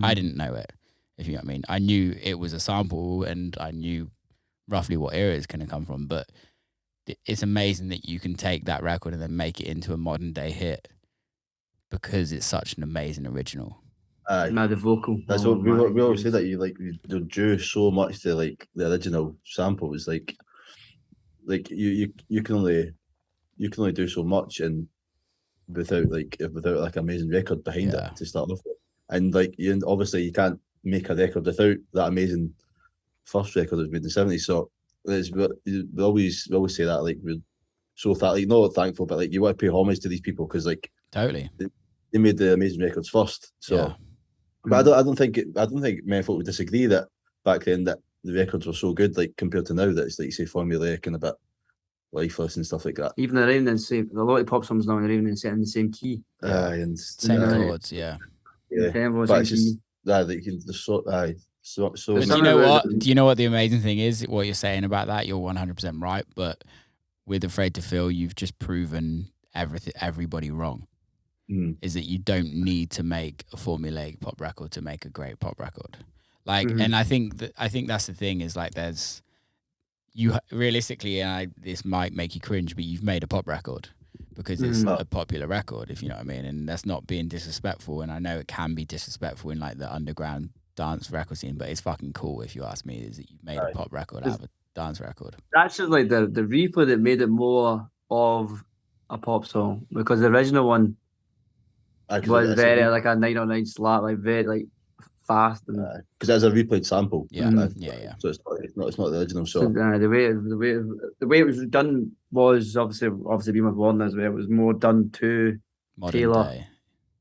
I didn't know it, if you know what I mean. I knew it was a sample and I knew roughly what era it's going to come from, but it's amazing that you can take that record and then make it into a modern day hit, because it's such an amazing original. Now the vocal. That's what we always say, that you do so much to like the original samples. Like you can only do so much, and without like amazing record behind it to start off with. And like obviously you can't make a record without that amazing first record that was made in the 70s. So we always say that, like, we're so not thankful, but like you want to pay homage to these people, because like totally they made the amazing records first. So but I don't think many folk would disagree that back then that the records were so good, like compared to now, that it's like you say formulaic and a bit lifeless and stuff like that. Even they're even in the same. A lot of pop songs now are even in the same key. And same chords, yeah. But it's just that you can so. But do you know what? Do you know what the amazing thing is? What you're saying about that, you're 100% right. But with Afraid to Feel, you've just proven everybody wrong. Is that you don't need to make a formulaic pop record to make a great pop record. Like, and I think that's the thing, is like there's you realistically, and this might make you cringe, but you've made a pop record because it's a popular record, if you know what I mean. And that's not being disrespectful. And I know it can be disrespectful in like the underground dance record scene, but it's fucking cool if you ask me. Is that you've made a pop record out of a dance record? That's just like the replay that made it more of a pop song, because the original one was very like a 909 slap, like very like fast, and because that's a replayed sample. Yeah. So it's not the original song. So, the way it was done was obviously being with Warner as well. It was more done to Modern tailor day.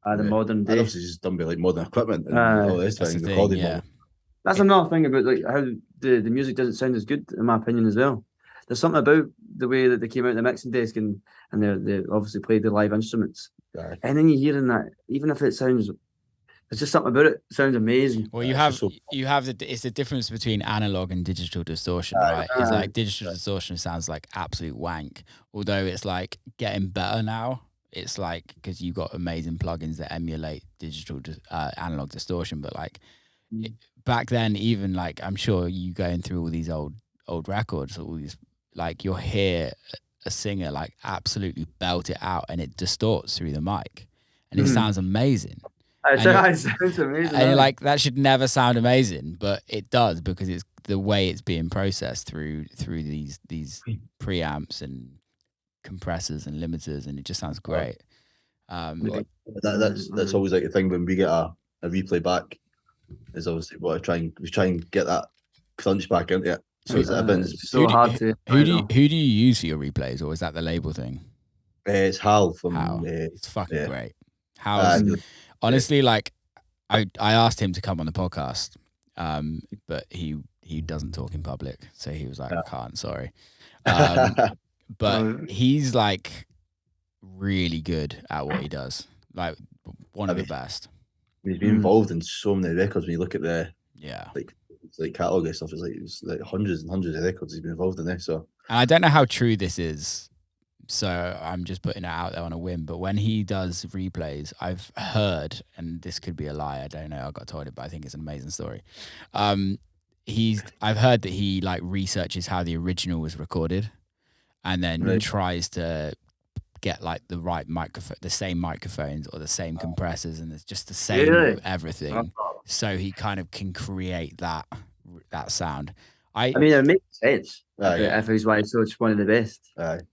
the modern day. And obviously just done by like modern equipment and all this thing. That's another thing about like how the music doesn't sound as good, in my opinion, as well. There's something about the way that they came out of the mixing desk and they obviously played the live instruments. And then you hear in that, even if it sounds, there's just something about it. It sounds amazing. Well, it's the difference between analog and digital distortion, right? It's like digital distortion sounds like absolute wank, although it's like getting better now. It's like because you got amazing plugins that emulate digital analog distortion, but like back then, even like I'm sure you going through all these old records, all these like you'll hear a singer like absolutely belt it out and it distorts through the mic, and it sounds amazing. It sounds amazing. And like that should never sound amazing, but it does because it's the way it's being processed through these preamps and compressors and limiters, and it just sounds great. That's always like a thing when we get a replay back. Is obviously we try and get that crunch back into it. So it's so hard to. Who do you use for your replays, or is that the label thing? It's Hal from. Hal. It's fucking great. Hal. Honestly, like I asked him to come on the podcast, but he doesn't talk in public, so he was like, I can't, sorry. But he's like really good at what he does, like one of the best. He's been involved in so many records. When you look at the like catalog and stuff, it's like hundreds and hundreds of records he's been involved in there. So, and I don't know how true this is, so I'm just putting it out there on a whim. But when he does replays, I've heard, and this could be a lie, I don't know, I got told it, but I think it's an amazing story. I've heard that he like researches how the original was recorded, and then tries to get like the right microphone, the same microphones or the same compressors, and it's just the same everything. So he kind of can create that sound. I mean, it makes sense. If he's why so it's one of the best.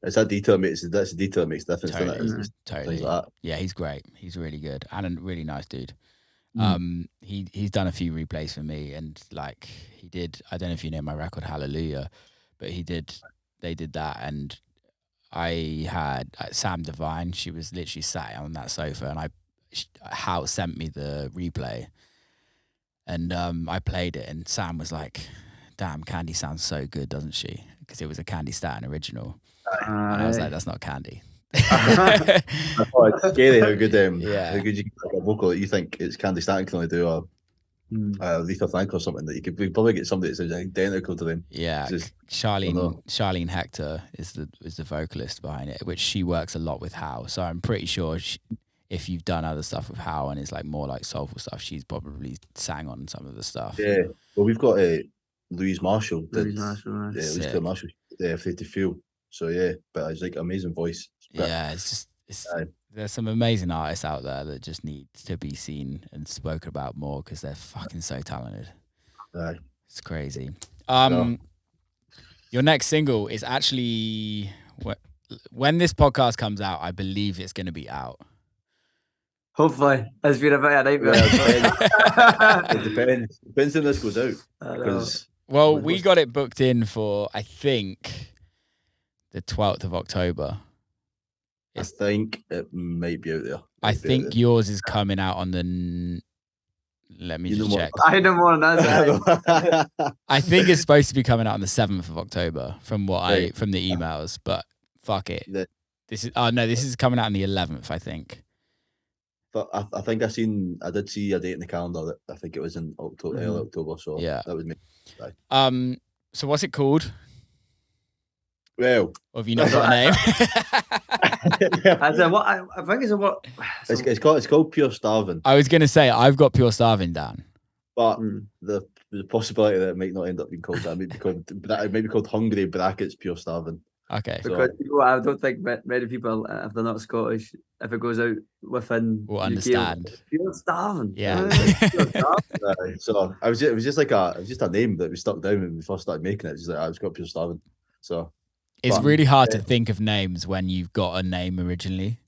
It's that detail makes that's the detail that makes difference. Totally. Like yeah, he's great. He's really good and a really nice dude. He's done a few replays for me, and like he did. I don't know if you know my record Hallelujah, but they did that, and I had Sam Devine. She was literally sat on that sofa, and Hal sent me the replay, and I played it, and Sam was like, "Damn, Candy sounds so good, doesn't she?" Because it was a Candy Staten original, and I was like, "That's not Candy." I thought it's scary how good how good you can make a vocal that you think it's Candy Staten can only do, or Aretha Franklin or something that you could probably get somebody that sounds identical to them. Yeah, Charlene Hector is the vocalist behind it, which she works a lot with Hal. So I'm pretty sure if you've done other stuff with Hal and it's like more like soulful stuff, she's probably sang on some of the stuff. Yeah, well, we've got Louise Marshall. Louise Marshall, Afraid to Feel. So yeah, but it's like amazing voice. Yeah, there's some amazing artists out there that just need to be seen and spoken about more because they're fucking so talented. It's crazy. Your next single is actually when this podcast comes out, I believe it's going to be out. Hopefully, it's been a bit of a nightmare. It depends. Depends when this goes out. We got it booked in for I think the 12th of October. I think it might be out there. I think yours is coming out on the. Let me just check. I don't want to know. I think it's supposed to be coming out on the 7th of October from from the emails, but fuck it. This is coming out on the 11th, I think. But I think I did see a date in the calendar that I think it was in October, early October. So yeah, that was me. So what's it called? Well, or have you not got a name? I think it's a what? It's called Pure Starving. I was gonna say I've got Pure Starving down, but the possibility that it might not end up being called that, it might be called Hungry (Pure Starving). Okay. Because I don't think many people, if they're not Scottish, if it goes out within Will UK, understand. Pure starving. Yeah. So it was just a name that we stuck down when we first started making it. Just like I was got Pure Starving. So it's really hard to think of names when you've got a name originally.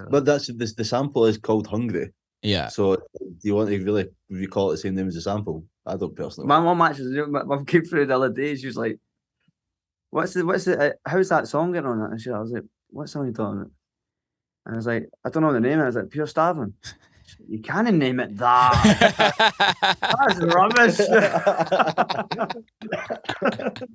But that's the sample is called Hungry. Yeah. So do you want to really recall it the same name as the sample? I don't personally. My mum actually, my mum came through the other day. She was like, "What's the how's that song getting on it?" And I was like, "What song are you talking about?" And I was like, "I don't know the name." And I was like, "Pure Starving." You can't name it that. That's rubbish.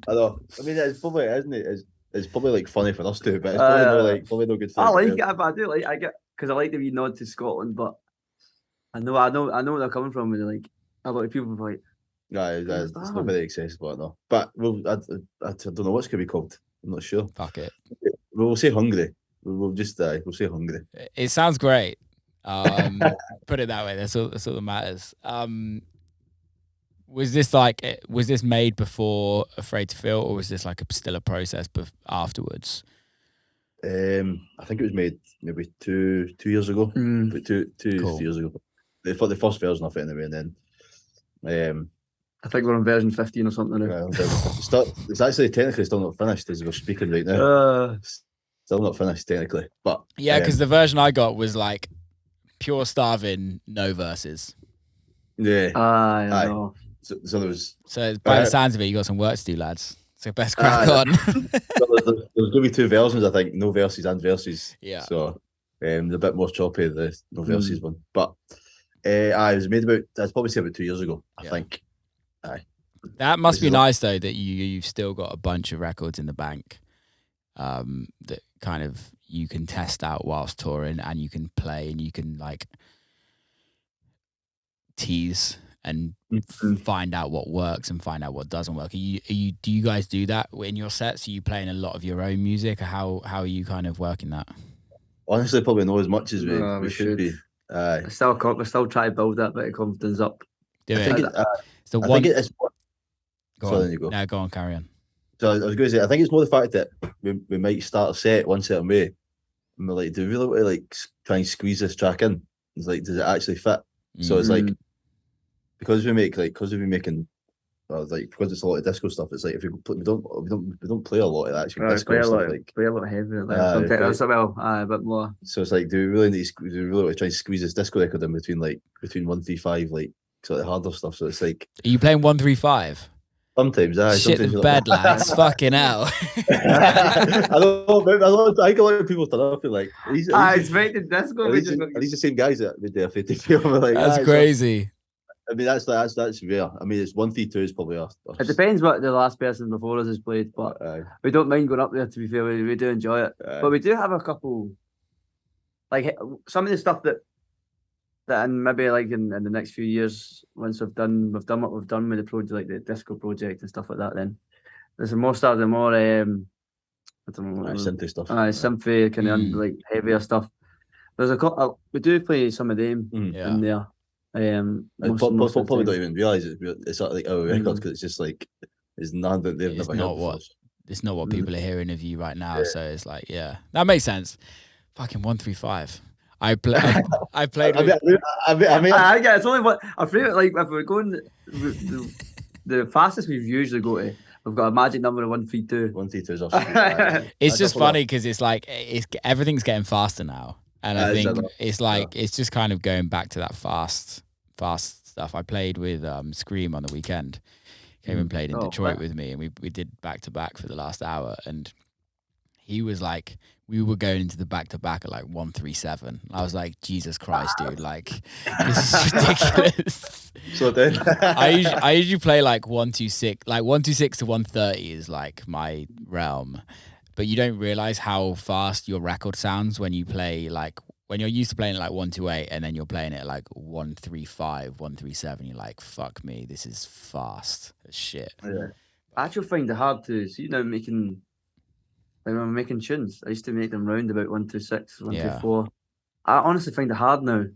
I know. I mean, it's probably, isn't it? It's probably like funny for us too, but it's probably no good for I like it, but I do like. I get because I like the wee nod to Scotland, but I know where they're coming from. And they're like a lot of people are like, yeah, it's not very accessible, no. But I don't know what's going to be called. I'm not sure. Fuck it. We'll say Hungry. We'll say Hungry. It sounds great. Put it that way. That's all that matters. Was this made before Afraid to Feel, or was this like still a process afterwards? I think it was made maybe 2 years ago. But two cool. years ago. The first version of it anyway, and then I think we're on version 15 or something now. It's actually technically still not finished as we're speaking right now. Still not finished technically, but yeah, because the version I got was like Pure Starving, no verses. Yeah. I know. So there was. So by the sounds of it, you got some work to do, lads. So best crack on. There's going to be 2 versions, I think, no verses and verses. Yeah. So a bit more choppy, the no verses one. But it was made I'd probably say about 2 years ago, I think. Aye. That must be nice though, that you've still got a bunch of records in the bank that kind of you can test out whilst touring, and you can play and you can like tease and find out what works and find out what doesn't work. Do you guys do that in your sets? Are you playing a lot of your own music, or how are you kind of working that? Honestly, probably not as much as we should be. We're still trying to build that bit of confidence up. Do I it. think it's go on. You go. No, go on, carry on. So I was going to say, I think it's more the fact that we might start a set one certain way, and we're like, do we really want to like try and squeeze this track in? It's like, does it actually fit? So it's like, because we've been making, because it's a lot of disco stuff. It's like if we don't play a lot of that disco stuff. Play a lot of heavy. A bit more. So it's like, do we really want to try and squeeze this disco record in between 135 like sort of harder stuff? So it's like, are you playing 135? Sometimes, shit the bed, lads. Fucking hell. I think a lot of people turn up and like, it's right in disco. Are these the same guys that did the Afraid to Feel? Like, that's crazy. I mean, that's rare. I mean, it's 132 is probably us. It depends what the last person before us has played, but we don't mind going up there. To be fair, we do enjoy it. But we do have a couple, like some of the stuff that and maybe like in the next few years, once we've done what we've done with the project, like the disco project and stuff like that, then there's more stuff, the more I don't know, synthy stuff, synthy kind of like heavier stuff. There's we do play some of them in there. Most probably don't even realise it's sort of like our records, because it's just like it's none that they've never heard before. It's not what people are hearing of you right now, so it's like, yeah, that makes sense. Fucking 135. I played. I get it's only what I feel like if we're going the fastest we've usually go to. We've got a magic number of 132. 132 is awesome. It's just funny because it's like everything's getting faster now, and I think it's like it's just kind of going back to that fast stuff. I played with Scream on the weekend. Came and played in Detroit with me, and we did back to back for the last hour, and he was like, we were going into the back-to-back at like 137. I was like, Jesus Christ, dude, like, this is ridiculous. So then I usually play like 126. Like 126 to 130 is like my realm. But you don't realize how fast your record sounds when you play like, when you're used to playing it like 128 and then you're playing it like 135, 137. You're like, fuck me, this is fast as shit. Yeah. I actually find it hard to see now making... When I'm making tunes, I used to make them round about 126, 124. Yeah. I honestly find it hard now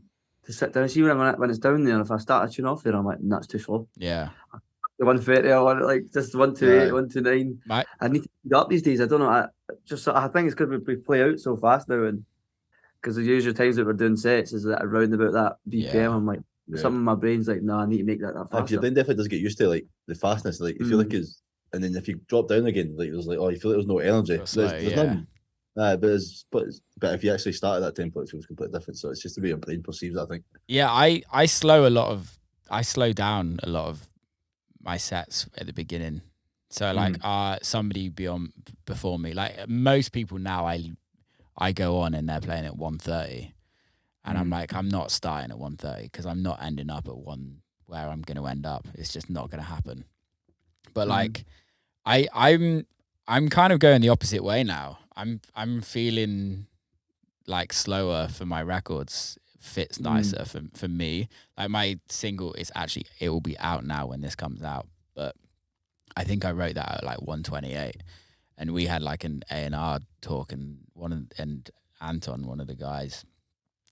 to sit down. See when it's down there, if I start a tune off there, I'm like, that's too slow. Yeah. the 130 or one, like just 128, 129. I need to get up these days. I don't know. I think it's because we play out so fast now, and because the usual times that we're doing sets is that around about that BPM. Yeah. I'm like, some of my brain's like, no, I need to make that faster. If your brain definitely does get used to like the fastness, like you feel like it's, and then if you drop down again, like there's like, oh, you feel like there's no energy. There's none. But if you actually start at that tempo, it feels completely different. So it's just the way your brain perceives it, I think. Yeah, I slow down a lot of my sets at the beginning. So like somebody before me, like most people now I go on and they're playing at 130. And I'm like, I'm not starting at 130 because I'm not ending up at one where I'm going to end up. It's just not going to happen. But like, I'm kind of going the opposite way now. I'm feeling like slower for my records fits nicer for me. Like my single is actually, it will be out now when this comes out. But I think I wrote that at like 128, and we had like an A&R talk, and Anton, one of the guys.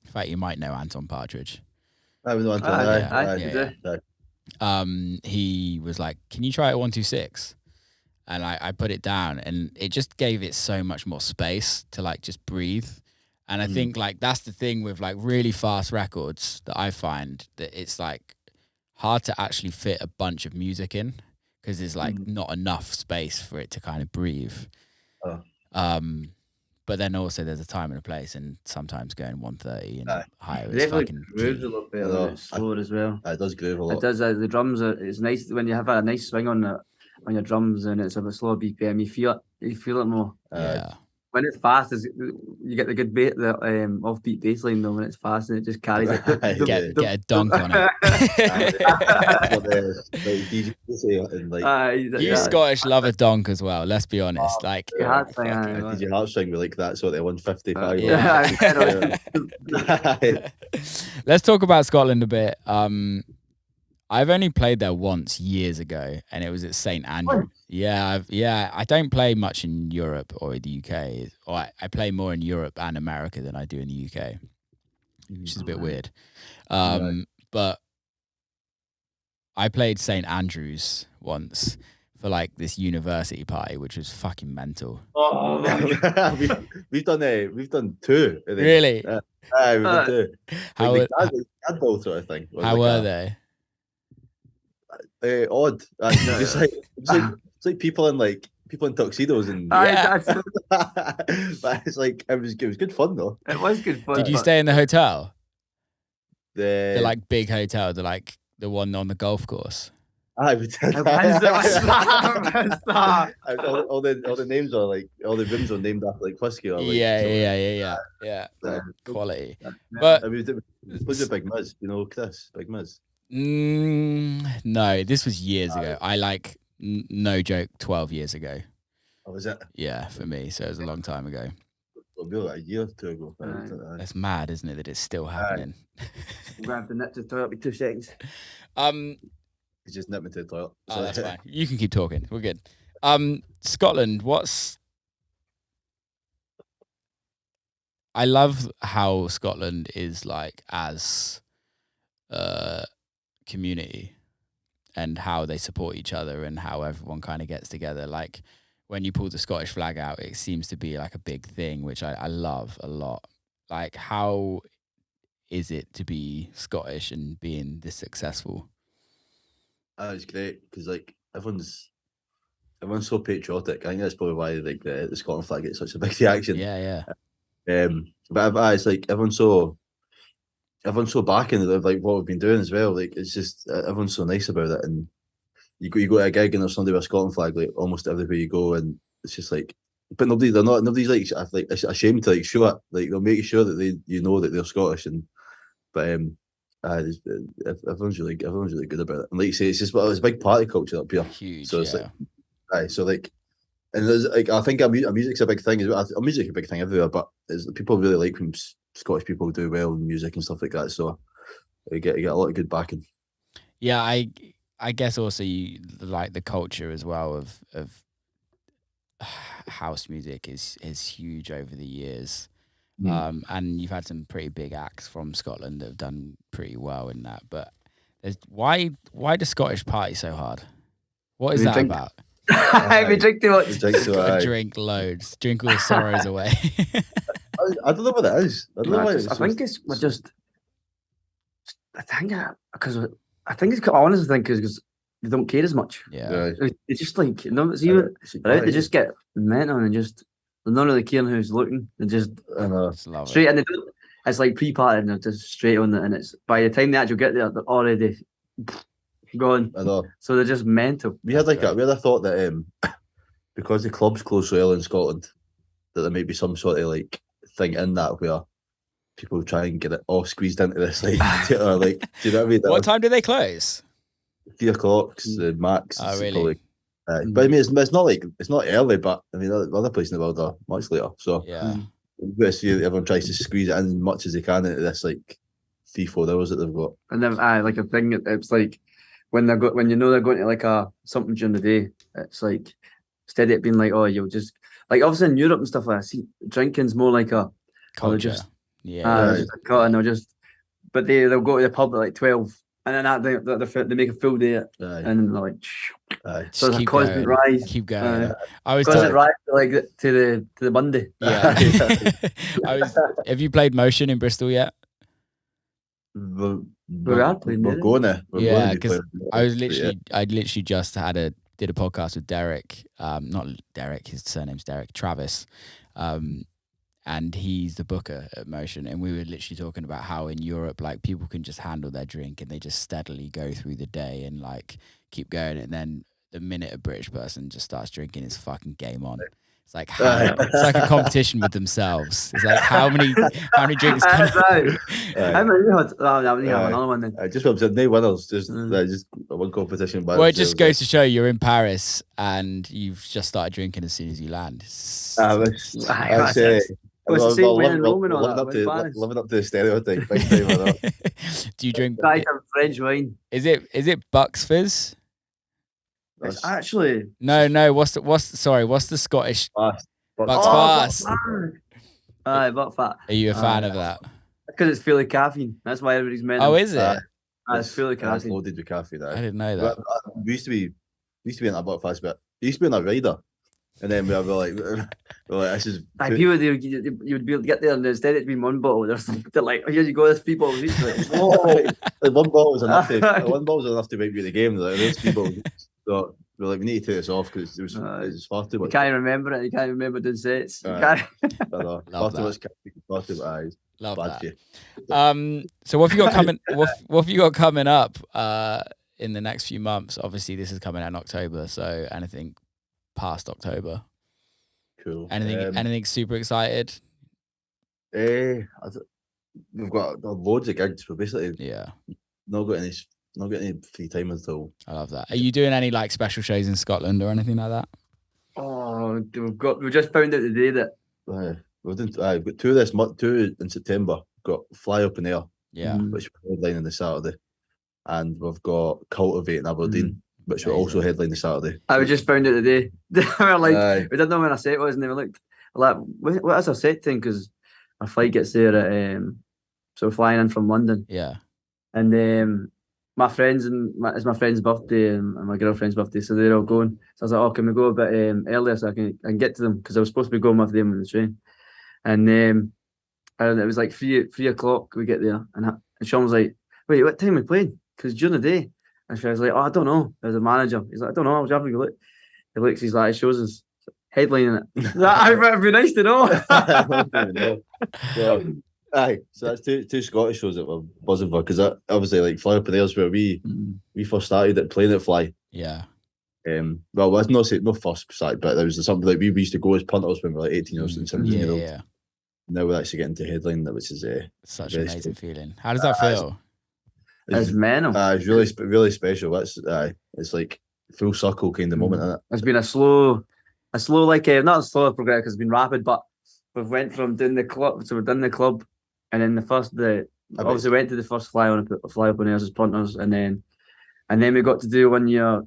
In fact, you might know Anton Partridge. I know Anton. He was like, "Can you try it at 126?" And I put it down, and it just gave it so much more space to like just breathe. And I think like that's the thing with like really fast records that I find that it's like hard to actually fit a bunch of music in because there's like not enough space for it to kind of breathe. But then also there's a time and a place, and sometimes going 130 and higher is fucking grooves a little bit when it's slower as well. It does groove a lot. It does. The drums it's nice when you have a nice swing on your drums and it's a bit slower BPM. You feel it more. Yeah. When it's fast, you get the good bait, the offbeat bass line though. When it's fast, and it just carries it. Get a dunk on it. You Scottish love a donk as well. Let's be honest. DJ Hartswing, we like that sort of 155. Let's talk about Scotland a bit. I've only played there once years ago, and it was at St Andrews. I don't play much in Europe or the UK. Or I play more in Europe and America than I do in the UK, which is a bit weird. But I played St Andrews once for like this university party, which was fucking mental. We've done two. Really? We've done two. How were they? Odd. It's like people in tuxedos and but it's like it was good fun though. It was good fun. Did you stay in the hotel? The like big hotel, the one on the golf course. All the names are like all the rooms are named after like whiskey. Or, like, yeah. Quality. But it was a Big Miz, Chris, Big Miz. No, this was years ago. I like no joke, 12 years ago. Oh, was it? Yeah, for me. So it was a long time ago. Maybe like a year or two ago. That's mad, isn't it? That it's still happening. I'm gonna have to nip to the toilet. Be 2 seconds. He's just nipped me to the toilet. Oh, that's fine. You can keep talking. We're good. Scotland. I love how Scotland is like as community and how they support each other and how everyone kind of gets together. Like when you pull the Scottish flag out, it seems to be like a big thing, which I love a lot. Like, how is it to be Scottish and being this successful? It's great because like everyone's so patriotic. I think that's probably why like the Scotland flag gets such a big reaction. Yeah. But it's like everyone's so backing of like what we've been doing as well. Like it's just everyone's so nice about it, and you go to a gig and there's somebody with a Scotland flag like almost everywhere you go, and it's just like, but nobody's like ashamed to like show it. Like they'll make sure that that they're Scottish, and everyone's really good about it. And like you say, it's a big party culture up here. Huge. So it's and there's like I think our music's a big thing as well. Our music's a big thing everywhere, but people really like when Scottish people do well in music and stuff like that. So you get a lot of good backing. Yeah, I guess also you like the culture as well of house music is huge over the years. And you've had some pretty big acts from Scotland that have done pretty well in that. But why do Scottish party so hard? What is that about? We drink too much. Drink loads. Drink all the sorrows away. I don't know what it is. I don't know why I think it's just. I think it's. I honestly think because they don't care as much. Yeah. They just like it's even right. They just get mental and just they're not really caring who's looking. They just straight and they don't. It's like pre-party and they're just straight on it, and it's by the time they actually get there, they're already gone. I know. So they're just mental. We had a thought that because the clubs close so early in Scotland, that there might be some sort of like thing in that where people try and get it all squeezed into this like, or like, do you know what I mean? What time do they close? 3 o'clock, the max. Oh, really? Probably, but I mean, it's not like it's not early, but I mean, other places in the world are much later. So yeah, everyone tries to squeeze it in as much as they can into this like 3-4 hours that they've got. And then like a thing, it's like when they're when they're going to like something during the day, it's like instead of it being like, oh, you'll just like obviously in Europe and stuff like that, see drinking's more like a culture. And they'll just, but they'll go to the pub at like 12, and then they make a full day, and then they're like, so it's a constant rise. Keep going. I was constant rise like to the Monday. Yeah. Have you played Motion in Bristol yet? We're going to. Yeah, because I literally just did a podcast with Derek. Not Derek, his surname's Derek, Travis. And he's the booker at Motion, and we were literally talking about how in Europe, like people can just handle their drink and they just steadily go through the day and like keep going, and then the minute a British person just starts drinking, it's fucking game on. It's like it's like a competition with themselves. It's like how many drinks can how many you had? Another one then. Just no winners, just one competition. Well, it just goes to show you're in Paris and you've just started drinking as soon as you land. Living up to the stereotype. Big time. Do you drink French wine? Is it Bucks Fizz? It's actually no. What's the Scottish Fast? Bucks Fast. Aye, Buck Fat. Are you a fan of that? Because it's full of caffeine. That's why everybody's meant. Oh, is it? It's full of caffeine. It's loaded with caffeine. I didn't know that. We used to be in that Buck Fast, but we used to be in that rider. And then we were like, this is. People, you would be able to get there, and instead it'd be one bottle. They're like, oh, here you go, there's people. Like, one bottle was enough to make you the game. Like, those people, so we're like, we need to take this off because it was far too much. You can't remember it. You can't remember doing sets. I know. Far too much. Far too much eyes. Love that. So what have you got coming? What have you got coming up in the next few months? Obviously, this is coming out in October. So anything past October? Cool. Anything super excited? We've got loads of gigs. We're basically not got any free time at all. I love that. Are you doing any like special shows in Scotland or anything like that? Oh, we just found out today that we've got two in September. We've got Fly Up in Air, which we're headlining the Saturday, and we've got Cultivate in Aberdeen, which we're also headlining the Saturday. I just found out today. We were like, we didn't know when our set was, and they were like, what is our set thing? Because our flight gets there at so we're flying in from London. Yeah, and my friends it's my friend's birthday and my girlfriend's birthday, so they're all going. So I was like, oh, can we go a bit earlier so I can get to them, because I was supposed to be going with them on the train. And it was like 3 o'clock we get there, and Sean was like, wait, what time are we playing? Because during the day. And she was like, oh, I don't know. There's a manager. He's like, I don't know. I was having a look. He looks, he's like, it shows us headlining it. It'd be nice to know. So that's two Scottish shows that we're buzzing for, because obviously like Fly Up in Air's where we first started at playing at Fly. Yeah. Well, let's not say no first started, but there was something like we used to go as punters when we were like 18 years and 17 years old. Yeah. Now we're actually getting to headline that, which is such an amazing feeling. How does that feel? It's mental. It's really special. It's like full circle kind of moment, isn't it? It's been a slow like not a slow progression because it's been rapid, but we've went from doing the club, so we've done the club, and then obviously went to the first Fly Up on Airs as punters, and then we got to do 1 year.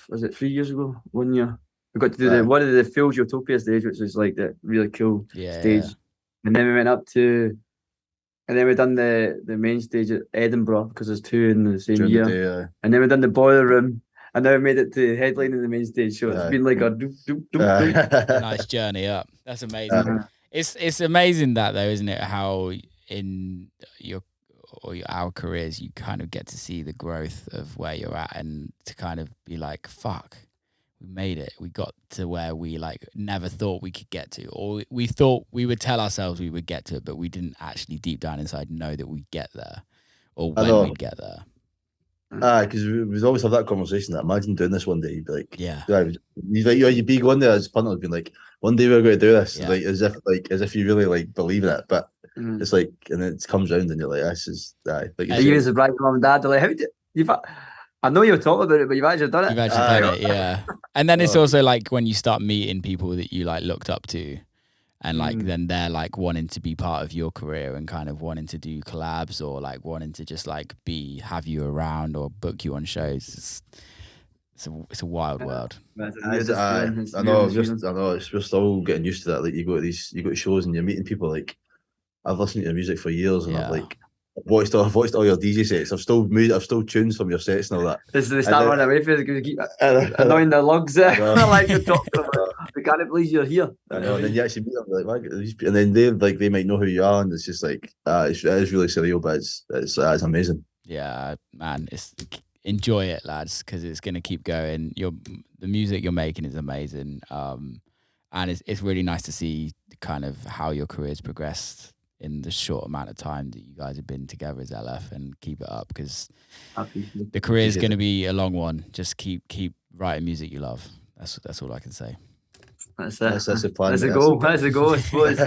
Was it 3 years ago? 1 year. We got to do one of the Field Utopia stage, which was like the really cool stage, and then we went up to. And then we done the main stage at Edinburgh, because there's two in the same year. And then we done the Boiler Room, I never made it to headlining the main stage, so it's been like a doop, doop, doop, doop. A nice journey up. That's amazing. It's amazing that though, isn't it? How in our careers you kind of get to see the growth of where you're at, and to kind of be like, fuck, we made it. We got to where we like never thought we could get to, or we thought we would tell ourselves we would get to it, but we didn't actually deep down inside know that we'd get there, or when we'd get there. Because we always have that conversation. That imagine doing this one day, you'd be like, yeah, you'd be going there as punter, being like, one day we're going to do this, like as if you really like believe in it, but it's like, and then it comes round and you're like, this is like even surprised mum and dad. They're like, how did you've? I know you're talking about it, but you've actually done it. You've actually done it, yeah. And then it's also like when you start meeting people that you like looked up to. And like then they're like wanting to be part of your career and kind of wanting to do collabs, or like wanting to just like have you around or book you on shows. It's a wild world. I know. It's just all getting used to that. Like you go to shows and you're meeting people. Like I've listened to your music for years, and I've watched all your DJ sets. I've still tunes from your sets and all that. This is the start running away from it because you keep annoying the lugs. I like to talk to them. We can't believe you're here. I know, and then you actually meet them, like, and then they might know who you are, and it's just like it is really surreal, but it's amazing. Yeah, man, enjoy it, lads, because it's gonna keep going. The music you're making is amazing, and it's really nice to see kind of how your career's progressed in the short amount of time that you guys have been together as LF, and keep it up, because the career is going to be a long one. Just keep writing music you love. That's all I can say. That's it. That's a plan. That's a goal. That's a goal, I suppose.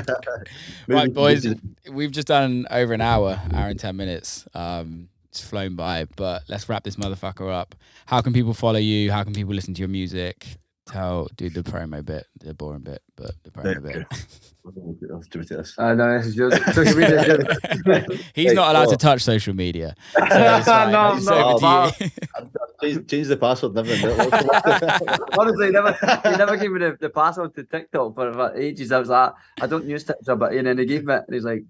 Right, boys, we've just done over an hour and 10 minutes. It's flown by, but let's wrap this motherfucker up. How can people follow you? How can people listen to your music? Do the promo bit, the boring bit, but the promo bit. I know, it's just social media. He's not allowed to touch social media. So it's fine. No, it's over to you. Change the password. Never. Honestly, he never gave me the password to TikTok for ages. I was like, I don't use TikTok, but and then he gave me it, and he's like,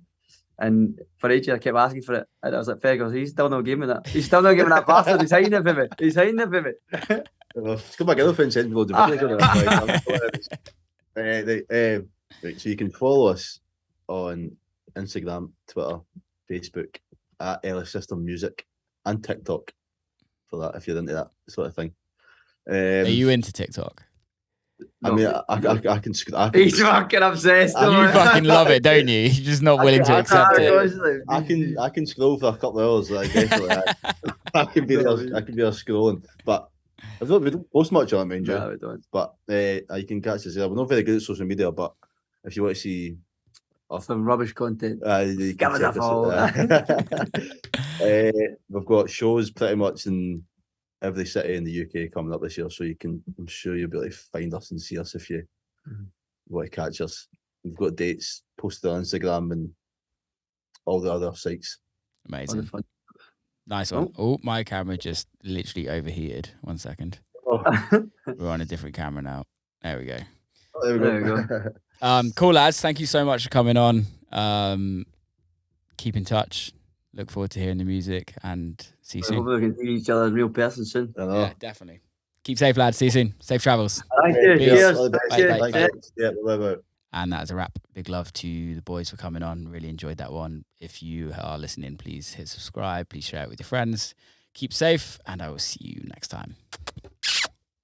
and for ages I kept asking for it, and I was like, fair goes, he's still not giving me that. He's still not giving that password. He's hiding it from me. It's got my girlfriend sent me loads of videos. Right, so you can follow us on Instagram, Twitter, Facebook at LF System Music, and TikTok for that if you're into that sort of thing. Are you into TikTok? I mean, I can. He's fucking obsessed. You fucking love it, don't you? You're just not willing to accept it. I can scroll for a couple of hours. Like, definitely, I can be there scrolling, but we don't post much on it, man. No, we don't. But you can catch us there. We're not very good at social media, but if you want to see some rubbish content, you can check us. We've got shows pretty much in every city in the UK coming up this year, so I'm sure you'll be able to find us and see us if you want to catch us. We've got dates posted on Instagram and all the other sites. Amazing. Nice one. Oh, my camera just literally overheated. 1 second. We're on a different camera now. There we go. There we go. Cool, lads. Thank you so much for coming on. Keep in touch. Look forward to hearing the music, and see you soon. Hopefully we can see each other as real person soon. Yeah, definitely. Keep safe, lads. See you soon. Safe travels. Thank you. Cheers. Bye. Yeah, bye. And that is a wrap. Big love to the boys for coming on. Really enjoyed that one. If you are listening, please hit subscribe. Please share it with your friends. Keep safe, and I will see you next time.